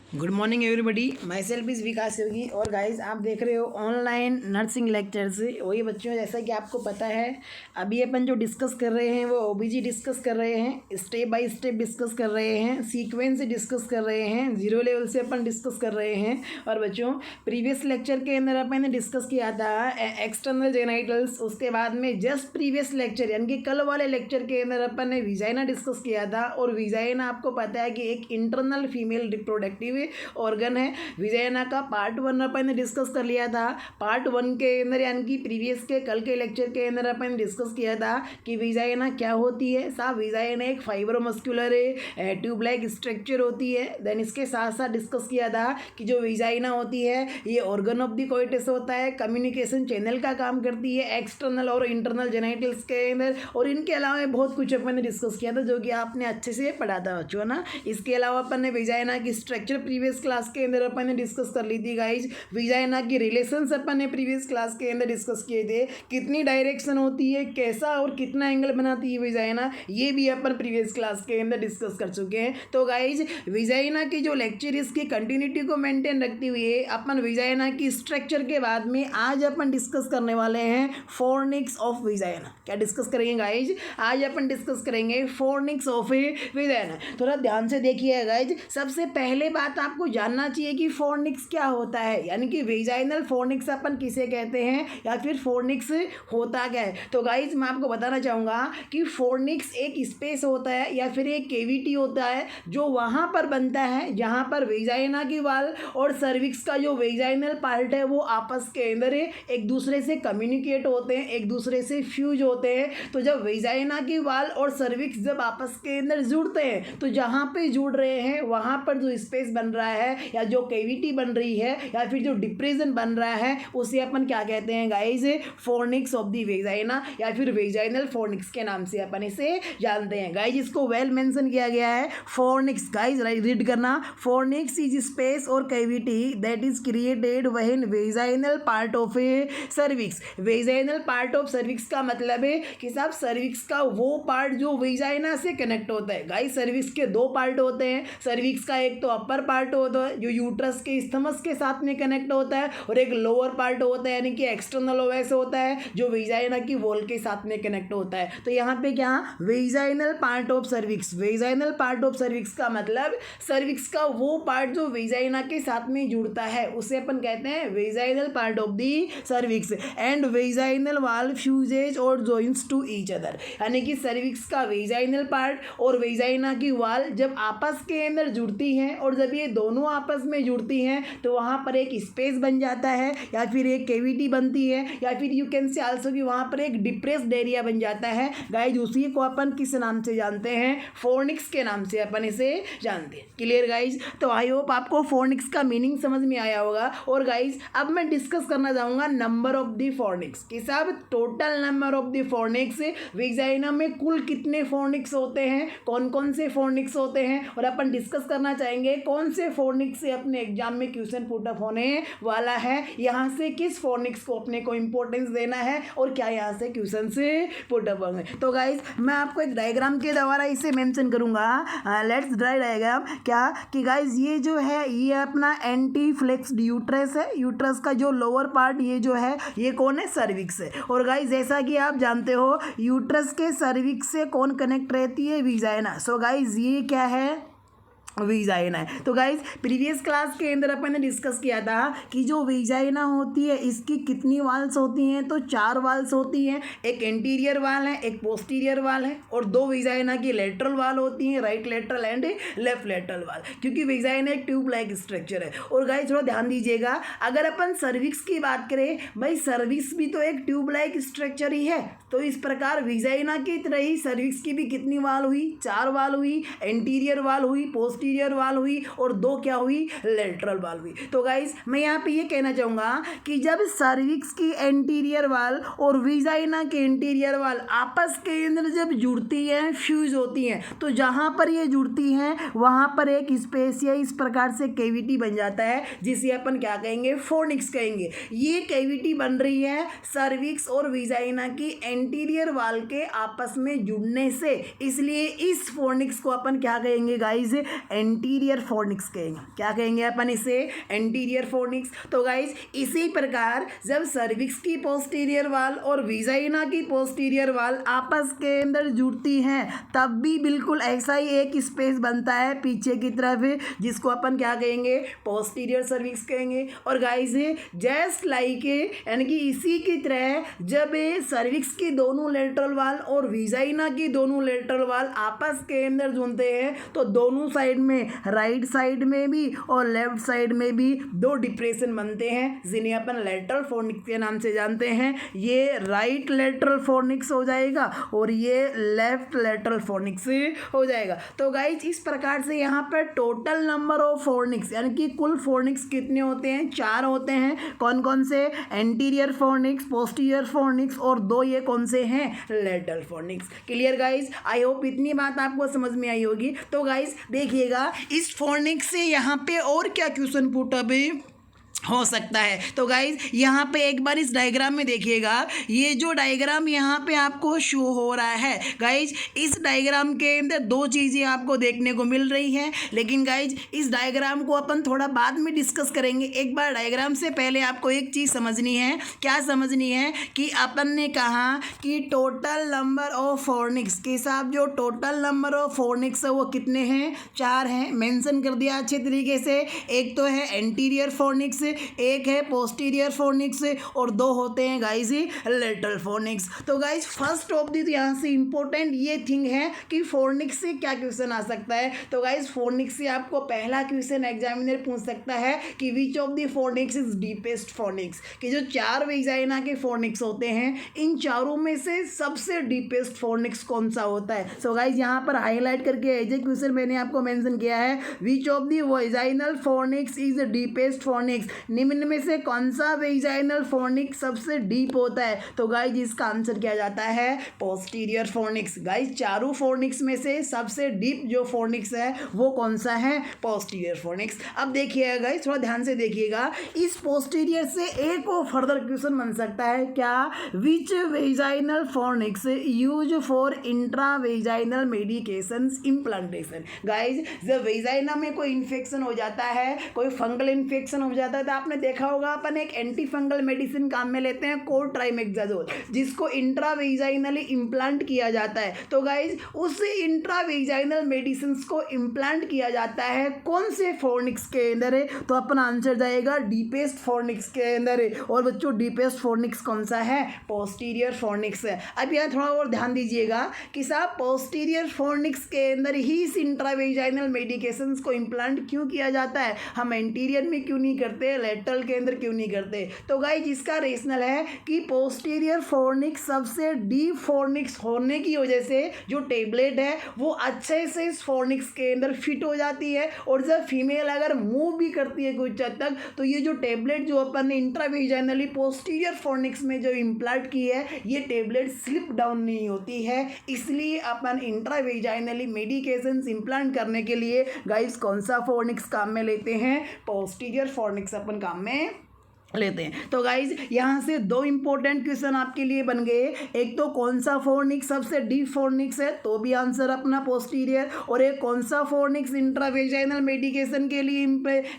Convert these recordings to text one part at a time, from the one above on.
Good morning everybody, myself is Vikas Yogi. और guys आप देख रहे हो ऑनलाइन नर्सिंग लेक्चर्स। वही बच्चों, जैसा कि आपको पता है अभी अपन जो डिस्कस कर रहे हैं वो ओबीजी डिस्कस कर रहे हैं, स्टेप बाय स्टेप डिस्कस कर रहे हैं, सीक्वेंस डिस्कस कर रहे हैं, जीरो लेवल से अपन डिस्कस कर रहे हैं। और बच्चों प्रीवियस लेक्चर के अंदर अपन ने डिस्कस किया था एक्सटर्नल जेनाइटल्स, उसके बाद में जस्ट प्रीवियस लेक्चर यानी कि कल वाले लेक्चर के अंदर अपन ने विजाइना डिस्कस किया था। और विजाइना आपको पता है कि एक इंटरनल फीमेल रिप्रोडक्टिव ऑर्गन है। विजाइना का पार्ट 1 अपन ने डिस्कस कर लिया था। पार्ट 1 के अंदर यानी कि प्रीवियस के कल के लेक्चर के अंदर अपन ने डिस्कस किया था कि विजाइना क्या होती है। साहब विजाइना एक फाइब्रोमस्कुलर ट्यूब लाइक स्ट्रक्चर होती है। देन इसके साथ साथ डिस्कस किया था कि जो विजाइना होती है ये ऑर्गन ऑफ द कोइटस होता है, कम्युनिकेशन चैनल का काम करती है एक्सटर्नल और इंटरनल जेनाइटल्स के अंदर। और इनके अलावा बहुत कुछ अपन ने डिस्कस किया था जो कि आपने अच्छे से पढ़ा था बच्चों ना। इसके अलावा अपन ने विजाइना की स्ट्रक्चर प्रीवियस क्लास के अंदर अपन ने डिस्कस कर ली थी गाइज। विजाइना की रिलेशंस अपन ने प्रीवियस क्लास के अंदर डिस्कस किए थे, कितनी डायरेक्शन होती है, कैसा और कितना एंगल बनाती है विजाइना, ये भी अपन प्रीवियस क्लास के अंदर डिस्कस कर चुके हैं। तो गाइज विजाइना की जो लेक्चर इसकी कंटिन्यूटी को मेंटेन रखते हुए अपन विजाइना की स्ट्रक्चर के बाद में आज अपन डिस्कस करने वाले हैं फोर्निक्स ऑफ विजाइना। क्या डिस्कस करेंगे गाइज? आज अपन डिस्कस करेंगे फोर्निक्स ऑफ विजाइना। थोड़ा ध्यान से देखिए गाइज। सबसे पहले बात आपको जानना चाहिए कि फोर्निक्स क्या होता है, यानी कि वेजाइनल फोर्निक्स अपन किसे कहते हैं या फिर फोर्निक्स होता क्या है। तो गाइज मैं आपको बताना चाहूँगा कि फोर्निक्स एक स्पेस होता है या फिर एक केविटी होता है जो वहाँ पर बनता है जहाँ पर वेजाइना की वाल और सर्विक्स का जो वेजाइनल पार्ट है वो आपस के अंदर एक दूसरे से कम्युनिकेट होते हैं, एक दूसरे से फ्यूज होते हैं। तो जब वेजाइना की वाल और सर्विक्स जब आपस के अंदर जुड़ते हैं तो जहाँ पे जुड़ रहे हैं वहाँ पर जो स्पेस बन रहा है या जो केविटी बन रही है या फिर जो डिप्रेशन बन रहा है उसे अपन क्या कहते हैं guys? Fornix of the vagina या फिर वेजाइनल फोर्निक्स के नाम से अपन इसे जानते हैं गाइज। इसको वेल मेंशन किया गया है फोर्निक्स। गाइज रीड करना, फोर्निक्स इज स्पेस और cavity that is created when vaginal part of A cervix. Vaginal part of cervix का मतलब है कि साहब सर्विक्स का वो पार्ट जो वेजाइना से कनेक्ट होता है। गाइज सर्विक्स के दो पार्ट होते हैं। सर्विक्स का एक तो अपर पार्ट होता है जो यूट्रस के स्थमस के साथ में कनेक्ट होता है, और एक लोअर पार्ट होता है यानी कि एक्सटर्नल ओवैस होता है जो वेजाइना की वॉल के साथ में कनेक्ट होता है। तो यहाँ पे क्या vaginal part of cervix, vaginal part of cervix का मतलब सर्विक्स का वो पार्ट जो वेजाइना के साथ में जुड़ता है उसे अपन कहते हैं vaginal part of the cervix. And vaginal वाल फ्यूजेज और जॉइंट्स टू ईच अदर, यानी कि सर्विक्स का वेजाइनल पार्ट और वेजाइना की वाल जब आपस के अंदर जुड़ती हैं और जब ये दोनों आपस में जुड़ती हैं तो वहाँ पर एक स्पेस बन जाता है या फिर एक केविटी बनती है या फिर यू कैन से आल्सो कि वहाँ पर एक डिप्रेस्ड एरिया बन जाता है। गाइज उसी को अपन किस नाम से जानते हैं? फोर्निक्स के नाम से अपन इसे जानते हैं। Clear guys? तो आई होप आपको फोर्निक्स का मीनिंग समझ में आया होगा। और गाइज अब मैं डिस्कस करना चाहूँगा नंबर ऑफ द फोर्निक्स कि साहब total number of the fornix vagina में कुल कितने फोर्निक्स होते हैं, कौन कौन से फोर्निक्स होते हैं, और अपन डिस्कस करना चाहेंगे कौन से फोर्निक्स से अपने एग्जाम में क्वेश्चन पुट अप होने वाला है, यहाँ से किस फोर्निक्स को अपने को इंपॉर्टेंस देना है और क्या यहाँ से क्वेश्चन से पुट अप होंगे। तो गाइज मैं आपको एक डायग्राम के द्वारा इसे मेंशन करूँगा। लेट्स ड्राई डायग्राम क्या कि गाइज ये जो है ये अपना एंटी फ्लेक्स्ड यूट्रस है। यूट्रस का जो लोअर पार्ट ये जो है ये कौन है? सर्विक्स है। और गाइज जैसा कि आप जानते हो यूट्रस के सर्विक्स से कौन कनेक्ट रहती है? विजाइना। सो गाइज ये क्या है? वेजाइना है। तो गाइज प्रीवियस क्लास के अंदर अपन ने डिस्कस किया था कि जो वेजाइना होती है इसकी कितनी वाल्स होती हैं? तो 4 वाल्स होती हैं। एक एंटीरियर वाल है, एक पोस्टीरियर वाल है, और 2 वेजाइना की लेटरल वाल होती हैं, right lateral and left lateral वाल, क्योंकि वेजाइना एक ट्यूब लाइक स्ट्रक्चर है। और गाइज थोड़ा ध्यान दीजिएगा, अगर अपन सर्विक्स की बात करें, भाई सर्विक्स भी तो एक ट्यूब लाइक स्ट्रक्चर ही है। तो इस प्रकार वेजाइना की तरह ही सर्विक्स की भी कितनी वाल हुई? 4 वाल हुई। एंटीरियर वाल हुई, पोस्टीरियर वाल हुई, और 2 क्या हुई? लेटरल वाल हुई। तो गाइज मैं यहाँ पे ये कहना चाहूँगा कि जब सर्विक्स की एंटीरियर वाल और वेजाइना के एंटीरियर वाल आपस के अंदर जब जुड़ती हैं, फ्यूज होती हैं, तो जहाँ पर ये जुड़ती हैं वहाँ पर एक स्पेस या इस प्रकार से केविटी बन जाता है जिसे अपन क्या कहेंगे? फोर्निक्स कहेंगे। ये केविटी बन रही है सर्विक्स और वेजाइना की एंटीरियर वाल के आपस में जुड़ने से, इसलिए इस फोर्निक्स को अपन क्या कहेंगे गाइज? एंटीरियर फोर्निक्स कहेंगे। क्या कहेंगे अपन इसे? Anterior fornix. तो गाइज इसी प्रकार जब सर्विक्स की पोस्टीरियर वाल और विजाइना की पोस्टीरियर वाल आपस के अंदर जुड़ती हैं तब भी बिल्कुल ऐसा ही एक स्पेस बनता है पीछे की तरफ, जिसको अपन क्या कहेंगे? पोस्टीरियर सर्विक्स कहेंगे। और गाइज जस्ट लाइक यानी कि इसी की तरह जब सर्विक्स की दोनों लेटरल वाल और विजाइना की दोनों लेटरल वाल आपस के अंदर जुड़ते हैं तो दोनों साइड में, राइट साइड में भी और लेफ्ट साइड में भी दो डिप्रेशन बनते हैं जिन्हें अपन लेटरल फोर्निक्स के नाम से जानते हैं। ये राइट लेटरल फोर्निक्स हो जाएगा और ये लेफ्ट लेटरल फोर्निक्स हो जाएगा। तो गाइज इस प्रकार से यहाँ पर टोटल नंबर ऑफ फोर्निक्स यानी कि कुल फोर्निक्स कितने होते हैं? 4 होते हैं। कौन कौन से? एंटीरियर फोर्निक्स, पोस्टीरियर फोर्निक्स और 2 ये कौन से हैं? Lateral fornix. Clear guys? I hope इतनी बात आपको समझ में आई होगी। तो गाइज देखिएगा इस फोर्निक्स से यहाँ पे और क्या क्वेश्चन पुट अप हो सकता है। तो गाइज यहाँ पे एक बार इस डायग्राम में देखिएगा, ये जो डायग्राम यहाँ पे आपको शो हो रहा है गाइज, इस डायग्राम के अंदर 2 चीज़ें आपको देखने को मिल रही हैं। लेकिन गाइज इस डायग्राम को अपन थोड़ा बाद में डिस्कस करेंगे। एक बार डायग्राम से पहले आपको एक चीज़ समझनी है। क्या समझनी है? कि अपन ने कहा कि टोटल नंबर ऑफ फोर्निक्स के साथ जो टोटल नंबर ऑफ फोर्निक्स है वो कितने हैं? 4 हैं। मेंशन कर दिया अच्छे तरीके से। एक तो है एंटीरियर फोर्निक्स, एक है पोस्टीरियर फोर्निक्स और 2 होते हैं गाइज लेटरल फोर्निक्स। तो गाइज फर्स्ट ऑफ दी यहाँ से इंपॉर्टेंट ये थिंग है कि फोर्निक्स से क्या क्वेश्चन आ सकता है। तो गाइज फोर्निक्स से आपको पहला क्वेश्चन एग्जामिनर पूछ सकता है कि which of the fornix is deepest fornix, कि जो 4 वेजाइना के फोर्निक्स होते हैं इन चारों में से सबसे डीपेस्ट फोर्निक्स कौन सा होता है। सो गाइज यहाँ पर हाईलाइट करके एज ए क्वेश्चन मैंने आपको मेंशन किया है, which of the vaginal fornix is deepest fornix, निम्न में से कौन सा वेजाइनल फोर्निक्स सबसे डीप होता है। तो गाइज इसका आंसर क्या जाता है? Posterior fornix. गाइज चारों फोर्निक्स में से सबसे डीप जो फोर्निक्स है वो कौन सा है? Posterior fornix. अब देखिएगा गाइज थोड़ा ध्यान से देखिएगा, इस पोस्टीरियर से एक और फर्दर क्वेश्चन बन सकता है। क्या? Which vaginal fornix use for intravaginal medications implantation. Guys जब वेजाइना में कोई इन्फेक्शन हो जाता है, कोई फंगल इन्फेक्शन हो जाता है तो आपने देखा होगा अपन एक एंटी फंगल मेडिसिन काम में लेते हैं कोट्राइमेक्साजोल, जिसको इंट्रावेजाइनली इम्प्लांट किया जाता है। तो गाइज उस इंट्रावेजाइनल मेडिसिन को इम्प्लांट किया जाता है कौन से फोर्निक्स के अंदर है? तो अपन आंसर जाएगा डीपेस्ट फोर्निक्स के अंदर है। और बच्चों डीपेस्ट फोर्निक्स कौन सा है? पोस्टीरियर फोर्निक्स है। अब यहाँ थोड़ा और ध्यान दीजिएगा कि साहब पोस्टीरियर फोर्निक्स के अंदर ही इस इंट्रावेजाइनल मेडिकेशन को इम्प्लांट क्यों किया जाता है, हम एंटीरियर में क्यों नहीं करते, लेटरल के अंदर क्यों नहीं करते? तो गाइज इसका रीजनल है कि पोस्टीरियर फोर्निक्स सबसे डीप फोर्निक्स होने की वजह से जो टेबलेट है वो अच्छे से इस फोर्निक्स के अंदर फिट हो जाती है। और जब फीमेल अगर मूव भी करती है कुछ हद तक तो ये जो टेबलेट जो अपन ने इंट्रावेजाइनली पोस्टीरियर फोर्निक्स में जो इम्प्लांट की है ये टेबलेट स्लिप डाउन नहीं होती है। इसलिए अपन इंट्रावेजाइनली मेडिकेशंस इम्प्लांट करने के लिए गाइज कौन सा फोर्निक्स काम में लेते हैं? पोस्टीरियर फोर्निक्स अपन काम में लेते हैं। तो गाइज यहाँ से 2 इंपॉर्टेंट क्वेश्चन आपके लिए बन गए। एक तो कौन सा फोर्निक्स सबसे डीप फोर्निक्स है, तो भी आंसर अपना पोस्टीरियर। और एक कौन सा फोर्निक्स इंट्रावेजाइनल मेडिकेशन के लिए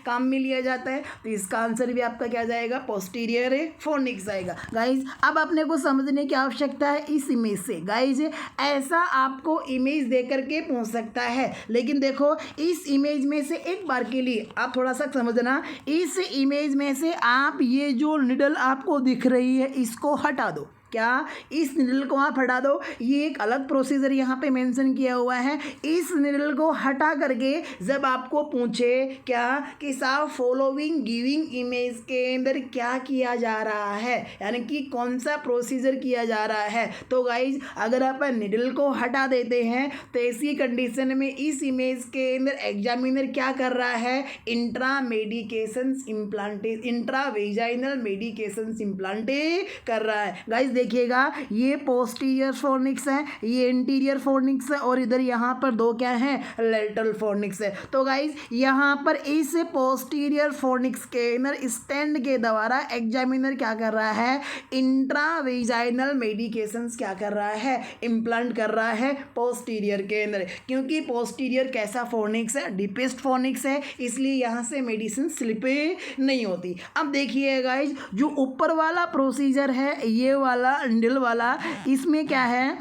काम में लिया जाता है, तो इसका आंसर भी आपका क्या जाएगा? पोस्टीरियर फोर्निक्स आएगा। गाइज अब अपने को समझने की आवश्यकता है इस इमेज से। गाइज ऐसा आपको इमेज दे करके पूछ सकता है, लेकिन देखो इस इमेज में से एक बार के लिए आप थोड़ा सा समझना, इस इमेज में से आप ये जो निडल आपको दिख रही है इसको हटा दो। क्या? इस निडल को आप हटा दो। ये एक अलग प्रोसीजर यहाँ पे मेंशन किया हुआ है। इस निडल को हटा करके जब आपको पूछे क्या कि साहब फॉलोइंग गिविंग इमेज के अंदर क्या किया जा रहा है, यानी कि कौन सा प्रोसीजर किया जा रहा है, तो गाइज अगर अपन निडल को हटा देते हैं तो ऐसी कंडीशन में इस इमेज के अंदर एग्जामिनर क्या कर रहा है? इंट्रावेजाइनल मेडिकेशंस इम्प्लांटे कर रहा है। गाइज देखिएगा ये पोस्टीरियर फोर्निक्स है, ये इंटीरियर फोर्निक्स है और इधर यहाँ पर दो क्या है लेटरल फोर्निक्स है। तो गाइज यहाँ पर इस पोस्टीरियर फोर्निक्स के अंदर स्टैंड के द्वारा एग्जामिनर क्या कर रहा है, इंट्रावेजाइनल मेडिकेशंस क्या कर रहा है, इम्प्लांट कर रहा है पोस्टीरियर के अंदर, क्योंकि पोस्टीरियर कैसा फोर्निक्स है, डीपेस्ट फोर्निक्स है, इसलिए यहाँ से मेडिसिन स्लिप नहीं होती। अब देखिए गाइज जो ऊपर वाला प्रोसीजर है ये वाला अंडल वाला, इसमें क्या है,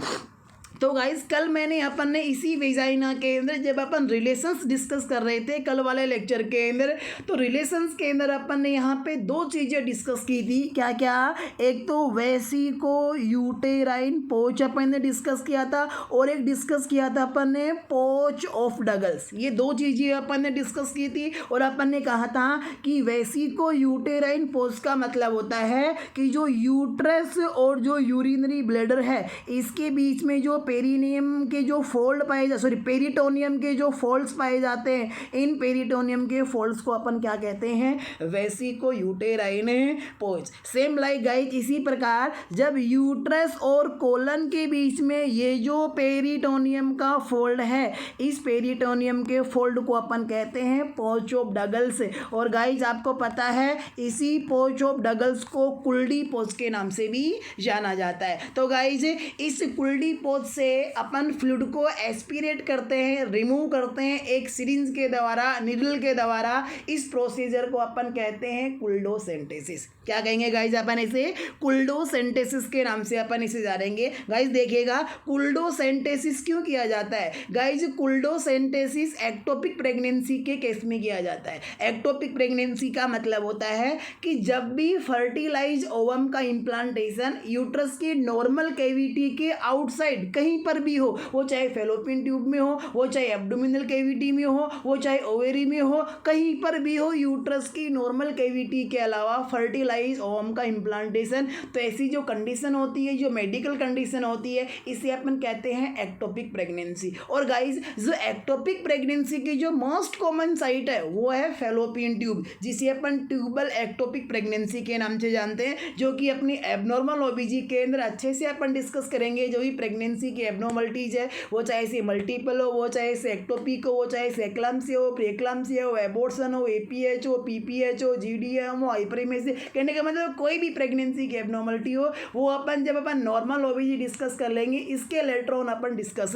तो गाइज कल मैंने अपन ने इसी वेजाइना के अंदर जब अपन रिलेशंस डिस्कस कर रहे थे कल वाले लेक्चर के अंदर, तो रिलेशंस के अंदर अपन ने यहाँ पे दो चीज़ें डिस्कस की थी, क्या क्या, एक तो वेसिको यूटेराइन पोच अपन ने डिस्कस किया था और एक डिस्कस किया था अपन ने पोच ऑफ डगल्स। ये दो चीज़ें अपन ने डिस्कस की थी और अपन ने कहा था कि वेसिको यूटेराइन पोच का मतलब होता है कि जो यूट्रस और जो यूरिनरी ब्लैडर है इसके बीच में जो पेरिनियम के जो फोल्ड पाए पेरिटोनियम के जो फोल्ड्स पाए जाते हैं, इन पेरिटोनियम के फोल्ड्स को अपन क्या कहते हैं, वेसिको यूटेराइन पोच। सेम लाइक गाइस इसी प्रकार जब यूट्रस और कोलन के बीच में ये जो पेरिटोनियम का फोल्ड है, इस पेरिटोनियम के फोल्ड को अपन कहते हैं पोच ऑफ डगल्स। और गाइस आपको पता है इसी पोच ऑफ डगल्स को कुल्डी पोच के नाम से भी जाना जाता है। तो गाइस इस कुल्डी पोच से अपन फ्लूइड को एस्पिरेट करते हैं, रिमूव करते हैं एक सिरिंज के द्वारा, निडल के द्वारा। इस प्रोसीजर को अपन कहते हैं कुल्डोसेंटेसिस। क्या कहेंगे गाइज अपन इसे, कुल्डोसेंटेसिस के नाम से अपन इसे जानेंगे। गाइज देखिएगा कुल्डोसेंटेसिस क्यों किया जाता है, गाइज कुल्डोसेंटेसिस एक्टोपिक प्रेगनेंसी के केस में किया जाता है। एक्टोपिक प्रेगनेंसी का मतलब होता है कि जब भी फर्टिलाइज ओवम का इम्प्लांटेशन यूट्रस की नॉर्मल कैविटी के आउटसाइड कहीं पर भी हो, वो चाहे फेलोपियन ट्यूब में हो, वो चाहे एब्डोमिनल कैविटी में हो, वो चाहे ओवेरी में हो, कहीं पर भी हो, यूट्रस की नॉर्मल कैविटी के अलावा फर्टिलाइज ओवम का इम्प्लांटेशन, तो ऐसी जो कंडीशन होती है, जो मेडिकल कंडीशन होती है, इसे अपन कहते हैं एक्टोपिक प्रेगनेंसी। और गाइज जो एक्टोपिक प्रेगनेंसी की जो मोस्ट कॉमन साइट है वो है फेलोपियन ट्यूब, जिसे अपन ट्यूबल एक्टोपिक प्रेगनेंसी के नाम से जानते हैं, जो कि अपनी एबनॉर्मल ओबीजी के अंदर अच्छे से अपन डिस्कस करेंगे। जो भी प्रेगनेंसी की एबनॉर्मलिटीज है, वो चाहे से मल्टीपल हो, वो चाहे से एक्टोपिक हो, वो चाहे से एक्लाम्सिया हो, प्रीएक्लाम्सिया हो, एबॉर्शन हो, एपीएच हो, पीपीएच हो, जीडीएम हो, हाइपरेमेसिया, कहने का मतलब कोई भी प्रेगनेंसी की एबनॉर्मलिटी हो, वो अपन जब अपन नॉर्मल ओबीजी डिस्कस कर लेंगे, इसके लेटर ऑन अपन डिस्कस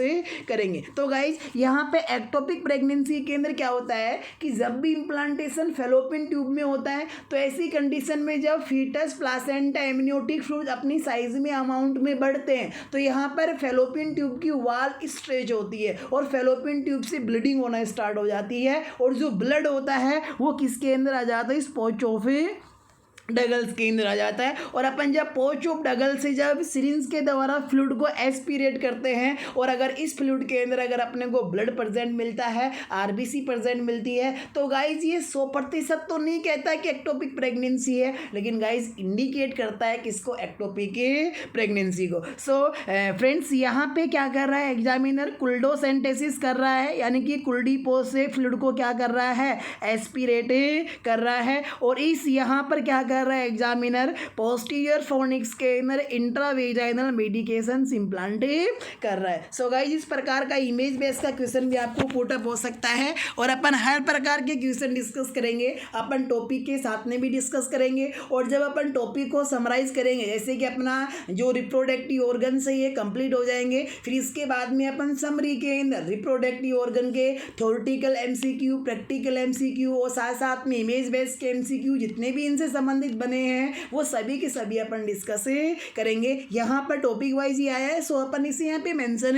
करेंगे। तो गाइज यहाँ पे एक्टोपिक प्रेगनेंसी के अंदर क्या होता है कि जब भी इम्प्लांटेशन फेलोपियन ट्यूब में होता है, तो ऐसी कंडीशन में जब फीटस प्लासेंटा एमनियोटिक फ्लूइड अपनी साइज में अमाउंट में बढ़ते हैं, तो यहाँ पर फेलोपियन ट्यूब की वाल स्ट्रेच होती है और फेलोपियन ट्यूब से ब्लीडिंग होना स्टार्ट हो जाती है, और जो ब्लड होता है वो किसके अंदर आ जाता है, इस पोच ऑफ डगल्स के अंदर आ जाता है। और अपन जब पोच ऑफ डगल से जब सिरिंज के द्वारा फ्लूइड को एस्पिरेट करते हैं, और अगर इस फ्लूइड के अंदर अगर अपने को ब्लड प्रेजेंट मिलता है, आरबीसी प्रेजेंट मिलती है, तो गाइज ये 100% तो नहीं कहता कि एक्टोपिक प्रेगनेंसी है, लेकिन गाइज इंडिकेट करता है किसको, एक्टोपिक प्रेगनेंसी को। सो फ्रेंड्स यहाँ पे क्या कर रहा है एग्जामिनर, कुल्डोसेंटेसिस कर रहा है, यानी कि कुल्डी पोच से फ्लूइड को क्या कर रहा है, एस्पिरेट कर रहा है। और इस यहाँ पर क्या कर रहा है एग्जामिनर, पोस्टीरियर फोर्निक्स के अंदर इंट्रावेजाइनल मेडिकेशन इम्प्लांट कर रहा है। सो गाइस इस प्रकार का इमेज बेस का क्वेश्चन भी आपको पुटअप हो सकता है, और अपन हर प्रकार के क्वेश्चन डिस्कस करेंगे, अपन टॉपिक के साथ में भी डिस्कस करेंगे। और जब अपन टॉपिक को समराइज करेंगे, जैसे कि अपना जो रिप्रोडक्टिव ऑर्गन से ये कंप्लीट हो जाएंगे, फिर इसके बाद में अपन समरी के अंदर रिप्रोडक्टिव ऑर्गन के थ्योरेटिकल एमसीक्यू, प्रैक्टिकल एमसीक्यू और साथ साथ में इमेज बेस के एमसीक्यू जितने भी इनसे संबंधित बने हैं, वो सभी के सभी अपन डिस्कस करेंगे। यहाँ पर टॉपिक वाइज ही आया है, सो अपन इसे यहाँ पे मेंशन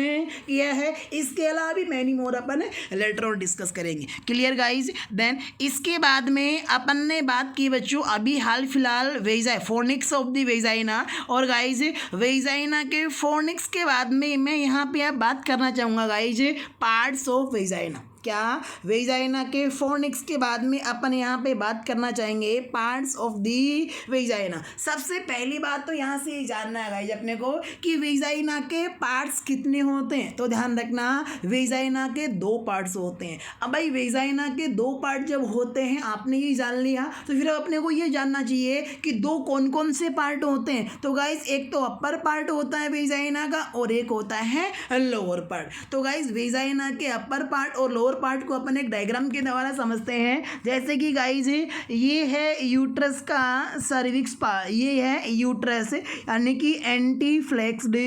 किया है। इसके अलावा भी मैनी मोर अपन लेटर और डिस्कस करेंगे। Clear guys. देन इसके बाद में अपन ने बात की बच्चों अभी हाल फिलहाल फोर्निक्स ऑफ द वेजाइना, और गाइज वेजाइना के फोर्निक्स के बाद में मैं यहाँ पे आप बात करना चाहूँगा गाइज पार्ट्स ऑफ वेजाइना। क्या वेजाइना के फोनिक्स के बाद में अपन यहाँ पे बात करना चाहेंगे पार्ट्स ऑफ दी वेजाइना। सबसे पहली बात तो यहाँ से ये जानना है गाइस अपने को कि वेजाइना के पार्ट्स कितने होते हैं। तो ध्यान रखना वेजाइना के 2 पार्ट्स होते हैं। अब भाई वेजाइना के 2 पार्ट जब होते हैं आपने ये जान लिया, तो फिर अपने को ये जानना चाहिए कि 2 कौन कौन से पार्ट होते हैं। तो गाइस एक तो अपर पार्ट होता है वेजाइना का और एक होता है लोअर पार्ट। तो गाइस वेजाइना के अपर पार्ट और लोअर पार्ट को अपन एक डायग्राम के द्वारा समझते हैं। जैसे कि गाइस ये है यूट्रस का सर्विक्स पार्ट, ये है यूट्रस यानी कि एंटीफ्लेक्स्ड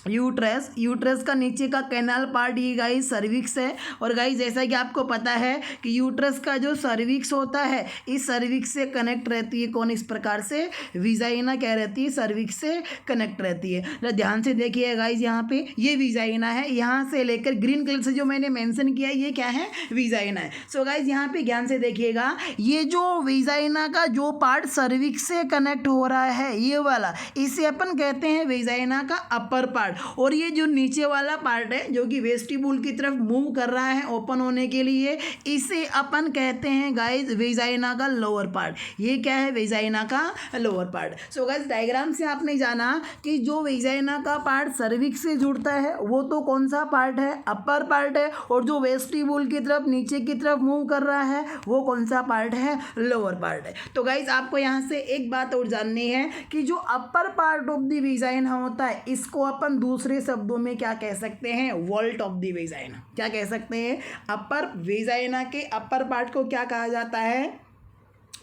यूट्रस का नीचे का कैनाल पार्ट ये गाइस सर्विक्स है। और गाइस जैसा कि आपको पता है कि यूट्रस का जो सर्विक्स होता है इस सर्विक्स से कनेक्ट रहती है कौन, इस प्रकार से विजाइना क्या रहती है, सर्विक्स से कनेक्ट रहती है। तो ध्यान से देखिए गाइस यहाँ पे ये विजाइना है, यहाँ से लेकर ग्रीन कलर से जो मैंने मेंशन किया ये क्या है, विजाइना है। सो गाइस यहाँ पे ध्यान से देखिएगा ये जो विजाइना का जो पार्ट सर्विक्स से कनेक्ट हो रहा है ये वाला, इसे अपन कहते हैं विजाइना का अपर पार्ट। और ये जो नीचे वाला पार्ट है जो कि वेस्टिब्यूल की तरफ मूव कर रहा है ओपन होने के लिए, इसे अपन कहते हैं गाइस वेजाइना का लोअर पार्ट। ये क्या है, वेजाइना का lower part. So guys diagram से आपने जाना कि जो वेजाइना का पार्ट सर्विक्स से जुड़ता है वो तो कौन सा पार्ट है, अपर पार्ट है। और जो वेस्टिब्यूल की तरफ नीचे की तरफ मूव कर रहा है वो कौन सा पार्ट है, लोअर पार्ट है। तो गाइस आपको यहाँ से एक बात और जाननी है कि जो upper part of the vagina होता है इसको अपन दूसरे शब्दों में क्या कह सकते हैं, वॉल्ट ऑफ द वेजाइना। क्या कह सकते हैं, अपर वेजाइना के अपर पार्ट को क्या कहा जाता है,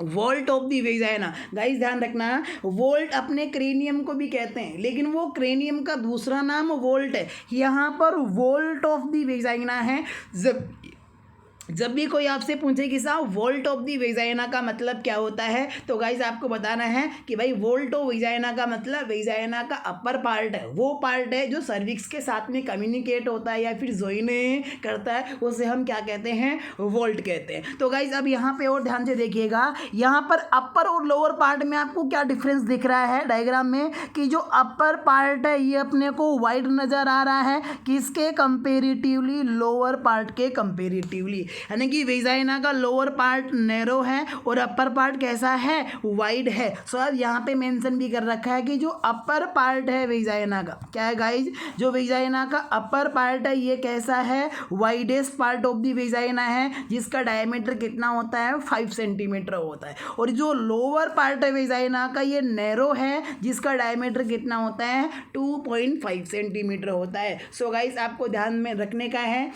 volt of the vagina. Guys ध्यान रखना वोल्ट अपने क्रेनियम को भी कहते हैं, लेकिन वो क्रेनियम का दूसरा नाम वोल्ट है। यहाँ पर वोल्ट ऑफ द वेजाइना है। जब भी कोई आपसे पूछे कि साहब वोल्ट ऑफ दी वेजाइना का मतलब क्या होता है, तो गाइस आपको बताना है कि भाई वोल्ट ऑफ वेजाइना का मतलब वेजाइना का अपर पार्ट है, वो पार्ट है जो सर्विक्स के साथ में कम्युनिकेट होता है या फिर ज्वाइन करता है, उसे हम क्या कहते हैं, वोल्ट कहते हैं। तो गाइस अब यहाँ पे और ध्यान से देखिएगा, यहाँ पर अपर और लोअर पार्ट में आपको क्या डिफरेंस दिख रहा है डायग्राम में, कि जो अपर पार्ट है ये अपने को वाइड नज़र आ रहा है, किसके कंपेरेटिवली, लोअर पार्ट के कंपेरेटिवली। यानी कि वेजाइना का लोअर पार्ट नैरो है और अपर पार्ट कैसा है, वाइड है। सो अब यहाँ पे मेंशन भी कर रखा है कि जो अपर पार्ट है वेजाइना का, क्या है गाइज, जो वेजाइना का अपर पार्ट है ये कैसा है, widest part of the vagina है, जिसका डायमीटर कितना होता है, 5 सेंटीमीटर होता है। और जो लोअर पार्ट है वेजाइना का ये नैरो है, जिसका डायमीटर कितना होता है, 2.5 सेंटीमीटर होता है। सो गाइज आपको ध्यान में रखने का है,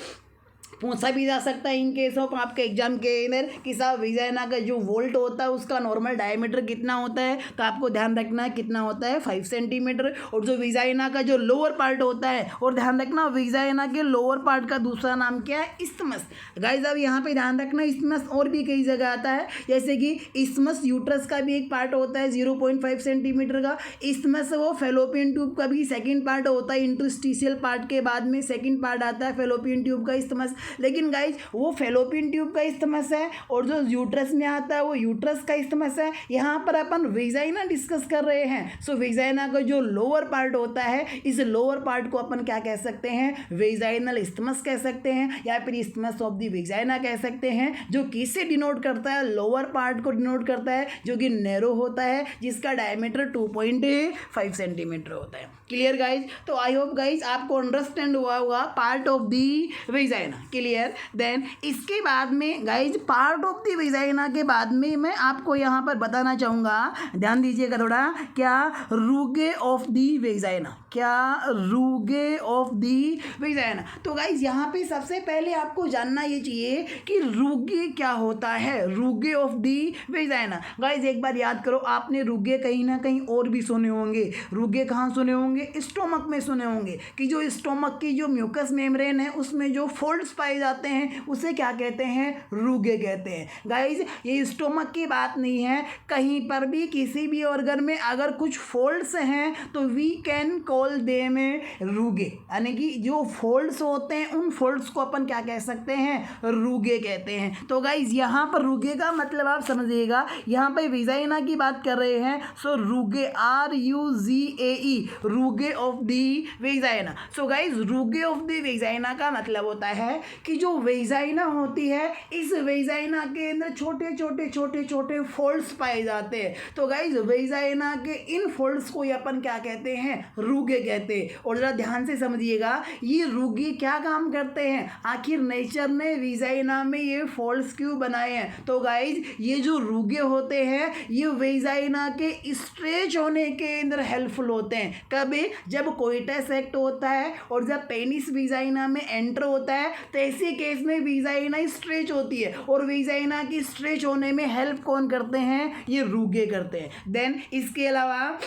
पूछा भी जा सकता है इन केस ऑफ आपके एग्जाम के अंदर कि साहब वेजाइना का जो वोल्ट होता है उसका नॉर्मल डायमीटर कितना होता है, तो आपको ध्यान रखना है कितना होता है, 5 सेंटीमीटर। और जो वेजाइना का जो लोअर पार्ट होता है, और ध्यान रखना वेजाइना के लोअर पार्ट का दूसरा नाम क्या है, इस्थमस। गाइस अब यहाँ पे ध्यान रखना इस्थमस और भी कई जगह आता है, जैसे कि इस्थमस यूट्रस का भी एक पार्ट होता है 0.5 सेंटीमीटर का। इस्थमस वो फेलोपियन ट्यूब का भी सेकेंड पार्ट होता है, इंटरस्टिशियल पार्ट के बाद में सेकेंड पार्ट आता है फेलोपियन ट्यूब का इस्थमस। लेकिन गाइज वो फेलोपियन ट्यूब का इस्थमस है और जो यूट्रस में आता है वो यूट्रस का इस्थमस है। यहाँ पर अपन वेजाइना डिस्कस कर रहे हैं। सो वेजाइना का जो लोअर पार्ट होता है, इस लोअर पार्ट को अपन क्या कह सकते हैं, वेजाइनल इस्थमस कह सकते हैं, या फिर इस्थमस ऑफ द वेजाइना कह सकते हैं, जो किससे डिनोट करता है, लोअर पार्ट को डिनोट करता है, जो कि नैरो होता है, जिसका डायमीटर 2.5 सेंटीमीटर होता है। Clear guys? तो आई होप गाइज आपको अंडरस्टैंड हुआ होगा part of the vagina. Clear? Then इसके बाद में guys part of the vagina के बाद में मैं आपको यहाँ पर बताना चाहूँगा, ध्यान दीजिएगा थोड़ा, क्या रूगे ऑफ दी वेजाइना, क्या रूगे ऑफ दी वेजाइना। तो गाइज यहाँ पे सबसे पहले आपको जानना ये चाहिए कि रूगे क्या होता है, रूगे ऑफ दी वेजाइना। गाइज एक बार याद करो, आपने रूगे कहीं ना कहीं और भी सुने होंगे। रूगे कहाँ सुने होंगे, स्टोमक में सुने होंगे, कि जो स्टोमक की जो म्यूकस मेम्ब्रेन है उसमें जो फोल्ड्स पाए जाते हैं उसे क्या कहते हैं, रूगे कहते हैं। गाइज ये स्टोमक की बात नहीं है, कहीं पर भी किसी भी ऑर्गन में अगर कुछ फोल्ड्स हैं तो वी कैन कॉल देम रूगे, यानी कि जो फोल्ड्स होते हैं उन फोल्ड्स को अपन क्या कह सकते हैं, रूगे कहते हैं। तो गाइज यहाँ पर रूगे का मतलब आप समझिएगा, यहाँ पर वेजाइना की बात कर रहे हैं, so rugae RUGAE, rugae of the vagina. So guys rugae of the vagina का मतलब होता है कि जो वेजाइना होती है, इस वेजाइना के अंदर छोटे छोटे छोटे छोटे फोल्ड्स पाए जाते हैं। तो गाइज वेजाइना के इन फोल्ड्स को अपन क्या कहते हैं, रूगे कहते हैं। और ज़रा ध्यान से समझिएगा, ये रूगे क्या काम करते हैं, आखिर नेचर ने वेजाइना में ये फोल्ड्स क्यों बनाए हैं। तो गाइज ये जो रूगे होते हैं ये वेजाइना के स्ट्रेच होने के अंदर हेल्पफुल होते हैं। कभी जब कोइटस एक्ट होता है और जब पेनिस वेजाइना में एंटर होता है तो ऐसे केस में वेजाइना स्ट्रेच होती है, और वेजाइना की स्ट्रेच होने में हेल्प कौन करते हैं, ये रूगे करते हैं। देन इसके अलावा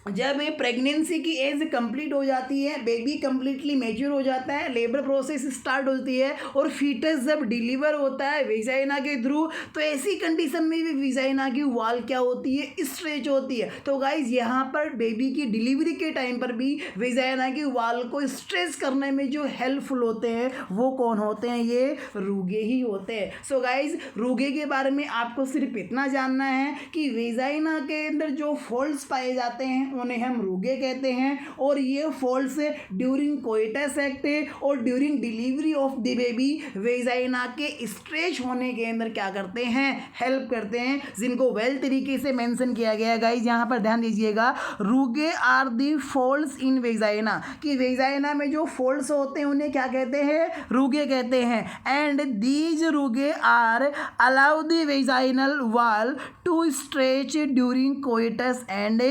जब प्रेगनेंसी की एज कंप्लीट हो जाती है, बेबी कंप्लीटली मैच्योर हो जाता है, लेबर प्रोसेस स्टार्ट होती है और फीटस जब डिलीवर होता है वेजाइना के थ्रू, तो ऐसी कंडीशन में भी वेजाइना की वॉल क्या होती है, स्ट्रेच होती है। तो गाइज यहाँ पर बेबी की डिलीवरी के टाइम पर भी वेजाइना की वॉल को स्ट्रेच करने में जो हेल्पफुल होते हैं वो कौन होते हैं, ये रूगे ही होते हैं। सो गाइज रूगे के बारे में आपको सिर्फ इतना जानना है कि वेजाइना के अंदर जो फोल्ड्स पाए जाते हैं उन्हें हम रूगे कहते हैं, और ये फोल्ड्स ड्यूरिंग कोइटस एक्ट और during delivery of the baby vagina के स्ट्रेच होने के अंदर क्या करते हैं, हेल्प करते हैं, जिनको वेल तरीके से मेंशन किया गया है। गाइज यहाँ पर ध्यान दीजिएगा, rugae are the folds in vagina, कि वेजाइना में जो फोल्ड्स होते हैं उन्हें क्या कहते हैं, रूगे कहते हैं। And these rugae are allow the vaginal wall to stretch during coitus and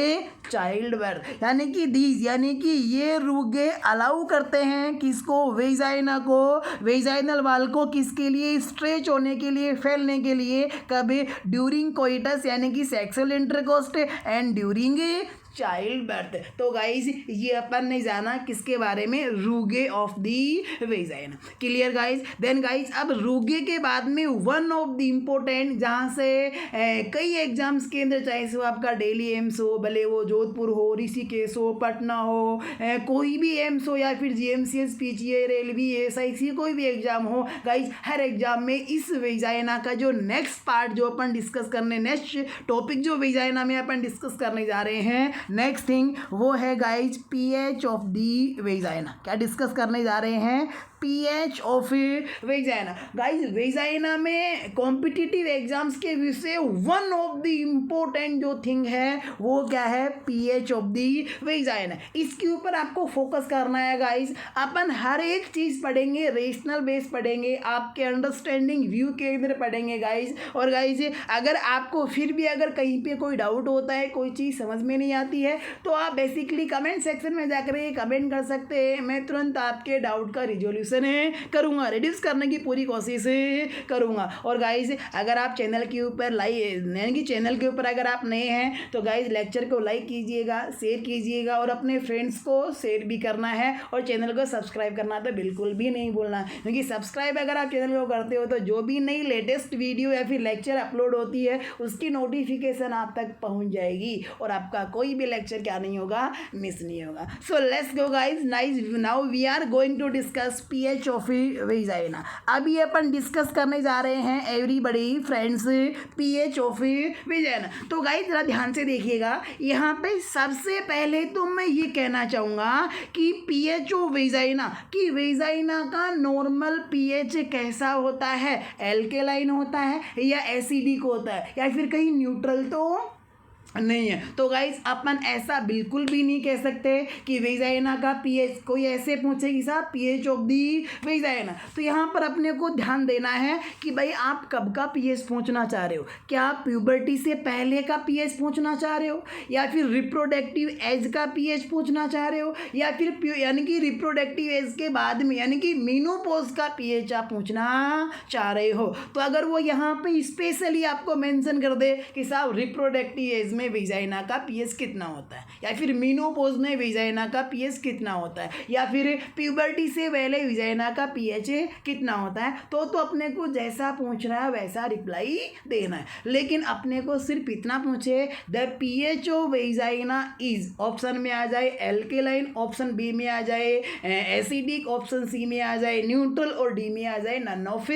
childbirth, यानी कि दीज यानी कि ये रूगे अलाउ करते हैं किसको, वेजाइना को, वेजाइनल वाल को, किसके लिए, स्ट्रेच होने के लिए, फैलने के लिए, कभी ड्यूरिंग कोइटस यानी कि sexual intercourse and during childbirth. तो गाइज ये अपन ने जाना किसके बारे में, rugae of the vagina. Clear guys. Then guys अब रूगे के बाद में वन ऑफ द इम्पोर्टेंट, जहाँ से कई एग्जाम्स के अंदर, चाहे वो आपका दिल्ली एम्स हो, भले वो जोधपुर हो, ऋषिकेश हो, पटना हो, कोई भी एम्स हो, या फिर GMCS PGI रेलवे SIC कोई भी एग्जाम हो, गाइज हर एग्जाम में इस वेजाइना का जो नेक्स्ट पार्ट जो अपन डिस्कस करने, नेक्स्ट टॉपिक जो वेजाइना में अपन डिस्कस करने जा रहे हैं, नेक्स्ट थिंग वो है guys pH of the vagina. क्या डिस्कस करने जा रहे हैं, pH of vagina. Guys vagina में कॉम्पिटिटिव एग्जाम्स के विषय वन ऑफ द इम्पोर्टेंट जो थिंग है वो क्या है, pH ऑफ दी वेजाइना। इसके ऊपर आपको फोकस करना है गाइज। अपन हर एक चीज़ पढ़ेंगे, रेशनल बेस पढ़ेंगे, आपके अंडरस्टैंडिंग व्यू के अंदर पढ़ेंगे गाइज। और गाइज अगर आपको फिर भी अगर कहीं पे कोई डाउट होता है, कोई चीज़ समझ में नहीं आती है, तो आप बेसिकली कमेंट सेक्शन में जाकर ये कमेंट कर सकते हैं। मैं तुरंत आपके डाउट का रिजोल्यूशन करूँगा, रिड्यूस करने की पूरी कोशिश करूँगा। और गाइज अगर आप चैनल के ऊपर यानी कि चैनल के ऊपर अगर आप नए हैं तो गाइज लेक्चर को लाइक कीजिएगा, शेयर कीजिएगा, और अपने फ्रेंड्स को शेयर भी करना है, और चैनल को सब्सक्राइब करना तो बिल्कुल भी नहीं भूलना, क्योंकि सब्सक्राइब अगर आप चैनल को करते हो तो जो भी नई लेटेस्ट वीडियो या फिर लेक्चर अपलोड होती है उसकी नोटिफिकेशन आप तक पहुँच जाएगी, और आपका कोई भी लेक्चर क्या नहीं होगा, मिस नहीं होगा। So let's go guys, now we are going to discuss pH of vagina. अभी अपन डिस्कस करने जा रहे हैं everybody friends pH of vagina. तो गाइज जरा ध्यान से देखिएगा, यहाँ पे सबसे पहले तो मैं ये कहना चाहूँगा कि pH ऑफ वेजाइना, कि वेजाइना का नॉर्मल pH कैसा होता है, एल्केलाइन होता है या एसिडिक होता है, या फिर कहीं न्यूट्रल तो नहीं है। तो गाइज अपन ऐसा बिल्कुल भी नहीं कह सकते कि वेजाइना का pH, कोई ऐसे पूछे कि साहब pH ऑफ दी वेजाइना, तो यहाँ पर अपने को ध्यान देना है कि भाई आप कब का pH पूछना चाह रहे हो, क्या आप प्यूबर्टी से पहले का pH पूछना चाह रहे हो, या फिर रिप्रोडक्टिव एज का pH पूछना चाह रहे हो, या फिर यानी कि रिप्रोडक्टिव एज के बाद में यानी कि मेनोपॉज का pH आप पूछना चाह रहे हो। तो अगर वो यहाँ पे स्पेशली आपको मेंशन कर दे कि साहब रिप्रोडक्टिव एज में वेजाइना का pH कितना होता है, या फिर मेनोपॉज में वेजाइना का pH कितना होता है, या फिर प्यूबर्टी से पहले वेजाइना का pH कितना होता है, तो अपने को जैसा पूछ रहा है वैसा रिप्लाई देना है। लेकिन अपने को सिर्फ इतना पूछे the pH of vagina is, option में आ जाए एल्केलाइन, ऑप्शन बी में आ जाए एसिडिक, ऑप्शन सी में आ जाए न्यूट्रल, और डी में आ जाए नन ऑफ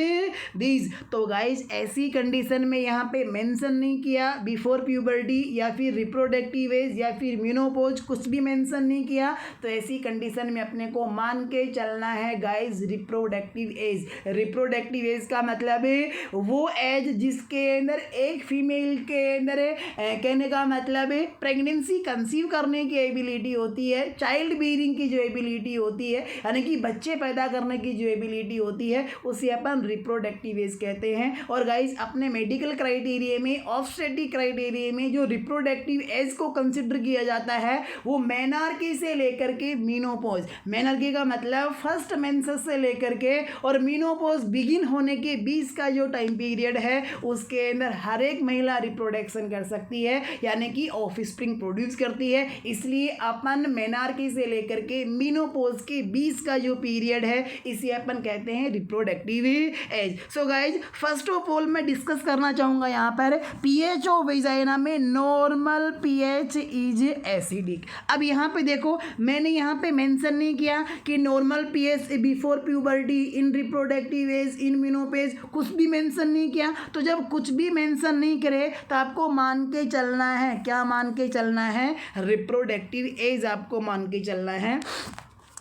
दीज। तो गाइज ऐसी कंडीशन में यहाँ पे मेंशन नहीं किया बिफोर प्यूबर्टी या फिर रिप्रोडक्टिव एज या फिर मेनोपॉज कुछ भी मेंशन नहीं किया, तो ऐसी कंडीशन में अपने को मान के चलना है guys reproductive age. Reproductive age का मतलब है वो एज जिसके अंदर एक फीमेल के अंदर कहने का मतलब है प्रेगनेंसी कंसीव करने की एबिलिटी होती है, चाइल्ड बीयरिंग की जो एबिलिटी होती है यानी कि बच्चे पैदा करने की जो एबिलिटी होती है उसे अपन रिप्रोडक्टिव एज कहते हैं। और गाइस अपने मेडिकल क्राइटेरिया में, ऑब्स्टेट्रिक क्राइटेरिया में जो रिप्रोडक्टिव एज को कंसिडर किया जाता है वो मेनार्की से लेकर के मीनोपॉज, मेनार्की का मतलब फर्स्ट मेंसेस से लेकर के और मीनोपॉज बिगिन होने के 20 का जो टाइम पीरियड है उसके अंदर हर एक महिला रिप्रोडक्शन कर सकती है यानी कि ऑफस्प्रिंग प्रोड्यूस करती है। इसलिए अपन मेनार्की से लेकर के मीनोपॉज के 20 का जो पीरियड है इसे अपन कहते हैं reproductive age. So guys first of all मैं डिस्कस करना चाहूँगा यहाँ पर पीएच ऑफ वेजाइना में नॉर्मल पीएच इज एसिडिक। अब यहाँ पे देखो मैंने यहाँ पे मेंशन नहीं किया कि नॉर्मल पीएच बिफोर प्यूबर्टी, इन रिप्रोडक्टिव एज, इन मेनोपॉज, कुछ भी मेंशन नहीं किया। तो जब कुछ भी मेंशन नहीं करे तो आपको मान के चलना है, क्या मान के चलना है, रिप्रोडक्टिव एज आपको मान के चलना है।